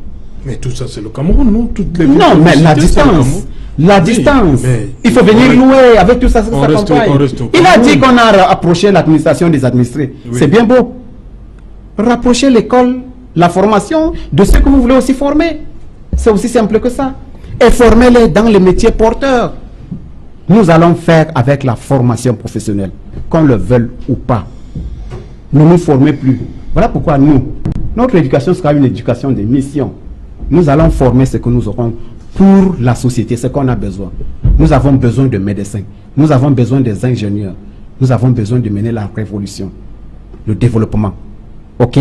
Mais tout ça, c'est le Cameroun, non? Non, mais la distance. La distance. Il faut venir louer avec tout ça. Il a dit qu'on a approché l'administration des administrés. Oui. C'est bien beau. Rapprocher l'école, la formation de ceux que vous voulez aussi former. C'est aussi simple que ça. Et formez-les dans les métiers porteurs. Nous allons faire avec la formation professionnelle, qu'on le veuille ou pas. Ne nous formez plus. Voilà pourquoi notre éducation sera une éducation de mission. Nous allons former ce que nous aurons pour la société, ce qu'on a besoin. Nous avons besoin de médecins. Nous avons besoin des ingénieurs. Nous avons besoin de mener la révolution, le développement. OK?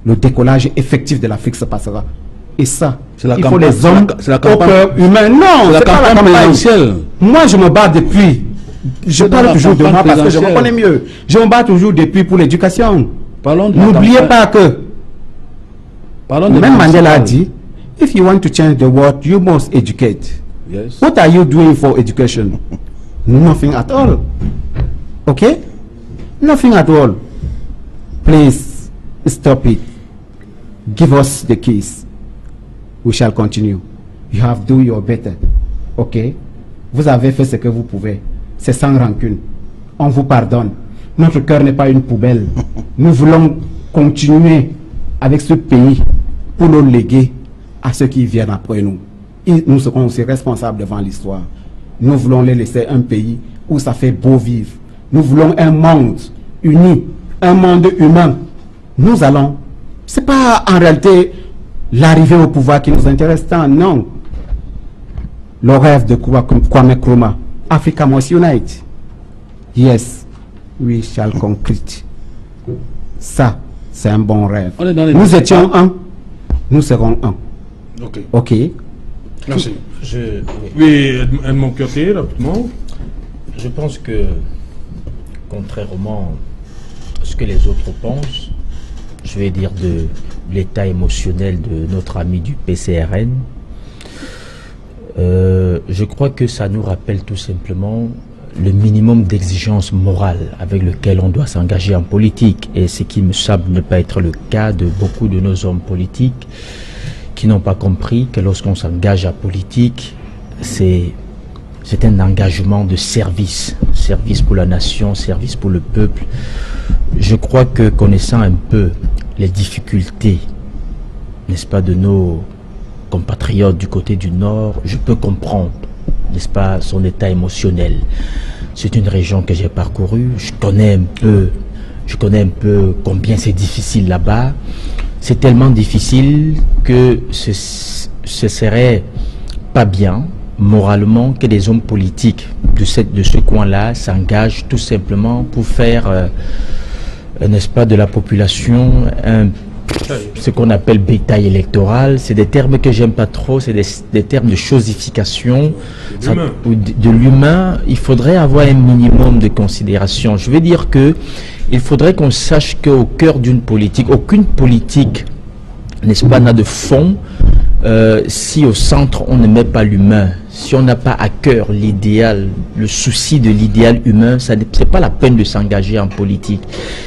Le décollage effectif de l'Afrique se passera. Et ça, il faut les hommes au cœur humain. Non, c'est pas la campagne. Moi, je me bats depuis. Je parle toujours de moi parce que je me connais mieux. Je me bats toujours depuis pour l'éducation. N'oubliez pas que même Mandela a dit, if you want to change the world, you must educate. Yes. What are you doing for education? Nothing at all. Okay? Nothing at all. Please, stop it. Give us the keys. We shall continue. You have to do your better. Okay? Vous avez fait ce que vous pouvez. C'est sans rancune. On vous pardonne. Notre cœur n'est pas une poubelle. Nous voulons continuer avec ce pays pour le léguer à ceux qui viennent après nous. Et nous serons aussi responsables devant l'histoire. Nous voulons les laisser un pays où ça fait beau vivre. Nous voulons un monde uni, un monde humain. Nous allons. C'est pas en réalité l'arrivée au pouvoir qui nous intéresse tant, non. Le rêve de Kwame Nkrumah, Africa must unite. Yes, we shall concrete. Ça, c'est un bon rêve. Nous étions un, nous serons un. Ok. Ok. Merci. Oui, Edmond Kyoté, rapidement. Je pense que, contrairement à ce que les autres pensent, je vais dire de l'état émotionnel de notre ami du PCRN, je crois que ça nous rappelle tout simplement le minimum d'exigence morale avec lequel on doit s'engager en politique, et ce qui me semble ne pas être le cas de beaucoup de nos hommes politiques qui n'ont pas compris que lorsqu'on s'engage en politique, c'est un engagement de service, service pour la nation, service pour le peuple. Je crois que connaissant un peu les difficultés, n'est-ce pas, de nos compatriotes du côté du Nord, je peux comprendre, n'est-ce pas, son état émotionnel. C'est une région que j'ai parcourue, je connais un peu combien c'est difficile là-bas. C'est tellement difficile que ce serait pas bien moralement que des hommes politiques de ce coin-là s'engagent tout simplement pour faire, n'est-ce pas, de la population ce qu'on appelle bétail électoral. C'est des termes que j'aime pas trop, c'est des termes de chosification de l'humain. Il faudrait avoir un minimum de considération. Je veux dire que il faudrait qu'on sache qu'au cœur d'une politique, aucune politique, n'est-ce pas, n'a de fond si au centre on ne met pas l'humain. Si on n'a pas à cœur l'idéal, le souci de l'idéal humain, ce n'est pas la peine de s'engager en politique.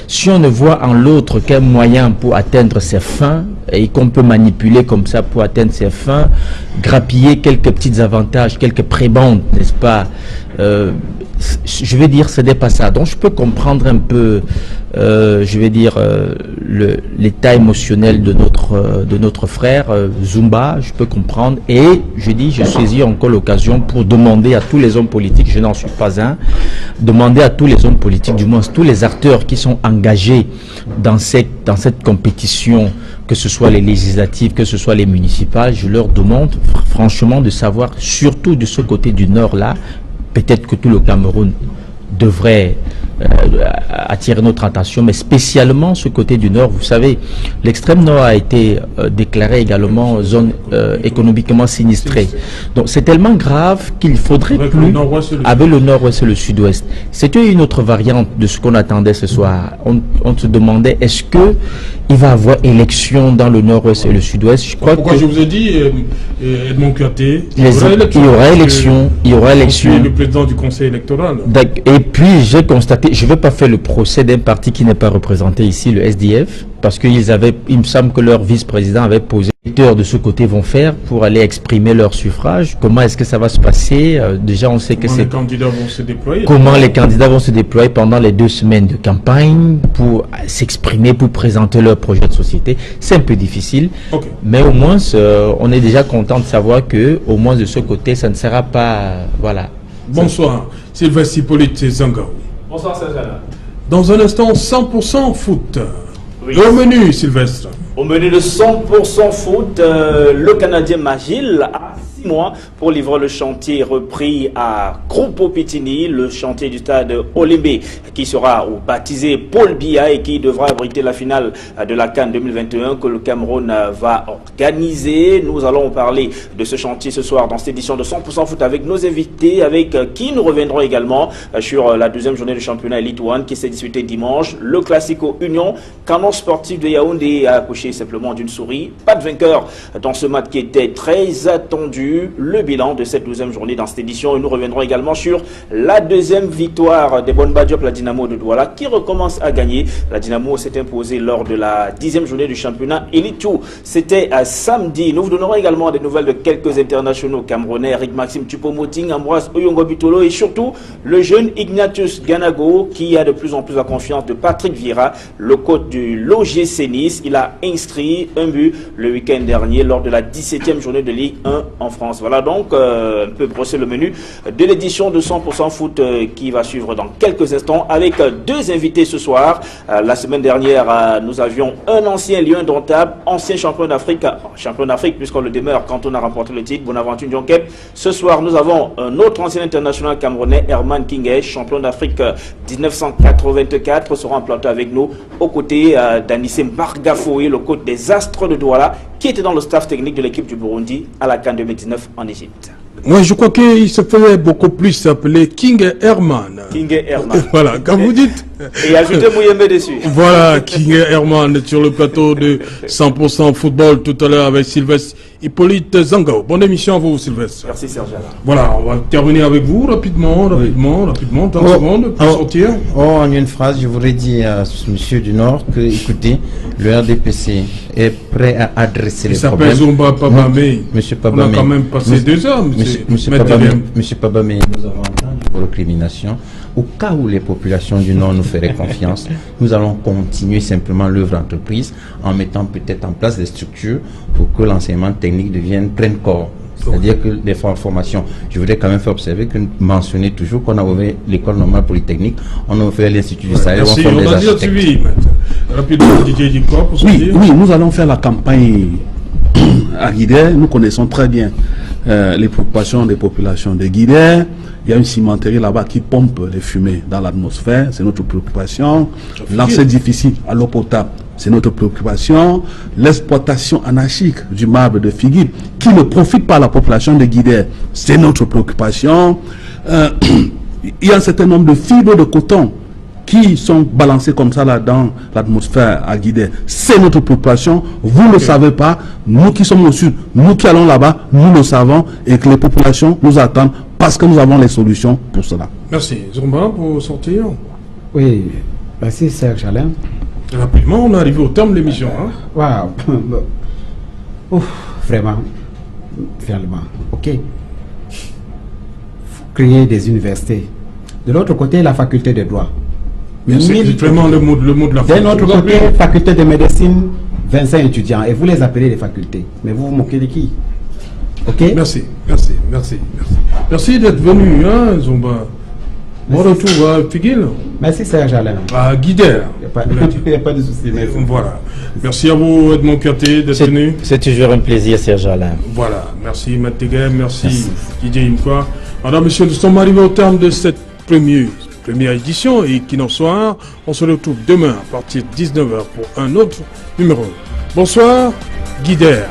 Si on ne voit en l'autre qu'un moyen pour atteindre ses fins et qu'on peut manipuler comme ça pour atteindre ses fins, grappiller quelques petits avantages, quelques prébendes, n'est-ce pas, je vais dire, ce n'est pas ça. Donc je peux comprendre un peu, je vais dire, l'état émotionnel de notre frère Zumba, je peux comprendre. Et je dis, je saisis encore l'occasion pour demander à tous les hommes politiques, je n'en suis pas un, demander à tous les hommes politiques, du moins tous les acteurs qui sont engagés dans cette compétition, que ce soit les législatives, que ce soit les municipales, je leur demande franchement de savoir, surtout de ce côté du Nord là, peut-être que tout le Cameroun devrait attirer notre attention, mais spécialement ce côté du Nord. Vous savez, l'extrême Nord a été déclaré également zone économiquement sinistrée. Donc c'est tellement grave qu'il faudrait avec plus, avec le Nord-Ouest et le Sud-Ouest. C'était une autre variante de ce qu'on attendait ce soir. On se demandait, est-ce que il va y avoir élection dans le Nord-Ouest et le Sud-Ouest? Je crois pourquoi je vous ai dit, Edmond Katé, il y aura élection. Le président du conseil électoral. Et puis j'ai constaté, je ne vais pas faire le procès d'un parti qui n'est pas représenté ici, le SDF, parce il me semble que leur vice-président avait posé de ce côté vont faire pour aller exprimer leur suffrage. Comment est-ce que ça va se passer? Déjà, on sait que c'est... Comment les candidats vont se déployer? Comment les candidats vont se déployer pendant les 2 semaines de campagne pour s'exprimer, pour présenter leur projet de société. C'est un peu difficile, mais au moins, on est déjà content de savoir que, au moins de ce côté, ça ne sera pas... voilà. Bonsoir, Sylvestre Hippolyte Zangaou. Bonsoir, Sergent. Dans un instant, 100% foot. Oui. Au menu, Sylvestre. Au menu de 100% foot, le Canadien Magil a 6 mois pour livrer le chantier repris à Krupo-Pitini, le chantier du stade Olembe, qui sera baptisé Paul Biya et qui devra abriter la finale de la CAN 2021 que le Cameroun va organiser. Nous allons parler de ce chantier ce soir dans cette édition de 100% foot avec nos invités, avec qui nous reviendrons également sur la 2e journée du championnat Elite One qui s'est disputée dimanche. Le Classico Union, canon sportif de Yaoundé a accouché simplement d'une souris. Pas de vainqueur dans ce match qui était très attendu. Le bilan de cette 12e journée dans cette édition. Et nous reviendrons également sur la 2e victoire des Bonba Diop, la Dynamo de Douala, qui recommence à gagner. La Dynamo s'est imposée lors de la 10e journée du championnat Elite 2. C'était samedi. Nous vous donnerons également des nouvelles de quelques internationaux camerounais. Eric Maxime Tupo-Moting, Ambroise Oyongo Bitolo et surtout le jeune Ignatius Ganago qui a de plus en plus la confiance de Patrick Vieira, le coach du l'OGC Nice. Il a inscrit un but le week-end dernier lors de la 17e journée de Ligue 1 en France. Voilà donc un peu brosser le menu de l'édition de 100% foot qui va suivre dans quelques instants avec 2 invités ce soir. La semaine dernière, nous avions un ancien lion indomptable, ancien champion d'Afrique puisqu'on le demeure quand on a remporté le titre, Bonaventure Djonkep. Ce soir, nous avons un autre ancien international camerounais, Herman Kingé, champion d'Afrique 1984, sera en plateau avec nous aux côtés d'Anissé Margafoui, le coach des Astres de Douala, qui était dans le staff technique de l'équipe du Burundi à la CAN 2019 en Égypte. Moi, je crois qu'il se faisait beaucoup plus s'appeler King Herman. King Herman. Voilà, quand vous dites Et ajoutez Mouyembe dessus. Voilà, King Herman sur le plateau de 100% football tout à l'heure avec Sylvestre Hippolyte Zangao. Bonne émission à vous, Sylvestre. Merci, Serge. Voilà, on va terminer avec vous rapidement, 30 secondes pour sortir. En une phrase, je voudrais dire à monsieur du Nord que, écoutez, le RDPC est prêt à adresser les problèmes. Il s'appelle Zumba Pabamé. Monsieur Pabamé. On a quand même passé 2 heures, Monsieur Pabamé, nous avons entendu vos récriminations. Au cas où les populations du Nord nous feraient confiance, nous allons continuer simplement l'œuvre entreprise en mettant peut-être en place des structures pour que l'enseignement technique prenne corps. C'est-à-dire que les formations, je voudrais quand même faire observer que mentionner toujours qu'on a ouvert l'école normale polytechnique, on a ouvert l'Institut du Sahel, on forme des architectes. Rapidement, oui, nous allons faire la campagne à Guidère. Nous connaissons très bien les préoccupations des populations de Guidère. Il y a une cimenterie là-bas qui pompe les fumées dans l'atmosphère, c'est notre préoccupation. L'accès difficile à l'eau potable, c'est notre préoccupation. L'exploitation anarchique du marbre de Figuil, qui ne profite pas à la population de Guidère, c'est notre préoccupation. Il y a un certain nombre de fibres de coton qui sont balancées comme ça là dans l'atmosphère à Guidère. C'est notre préoccupation. Vous ne le savez pas. Nous qui sommes au sud, nous qui allons là-bas, nous le savons et que les populations nous attendent parce que nous avons les solutions pour cela. Merci. Zumba, pour sortir. Oui, merci Serge Alain. Rapidement, on est arrivé au terme de l'émission. Hein? Waouh. Vraiment. Finalement. Ok. Créer des universités. De l'autre côté, la faculté de droit. C'est vraiment le mot de la faculté. D'un autre côté, faculté de médecine, 25 étudiants. Et vous les appelez des facultés. Mais vous vous moquez de qui? Ok. Merci d'être venu, hein, Zumba. Bon retour à Figuil. Merci Serge Alain. À Guidère. Il n'y a pas de souci. Voilà. Merci à vous, Edmond Piaté, d'être venu. C'est toujours un plaisir, Serge Alain. Voilà. Merci, Matégué. Merci, Didier, une fois. Madame, Monsieur, nous sommes arrivés au terme de cette première édition et qui n'en soit, on se retrouve demain à partir de 19h pour un autre numéro. Bonsoir, Guidère.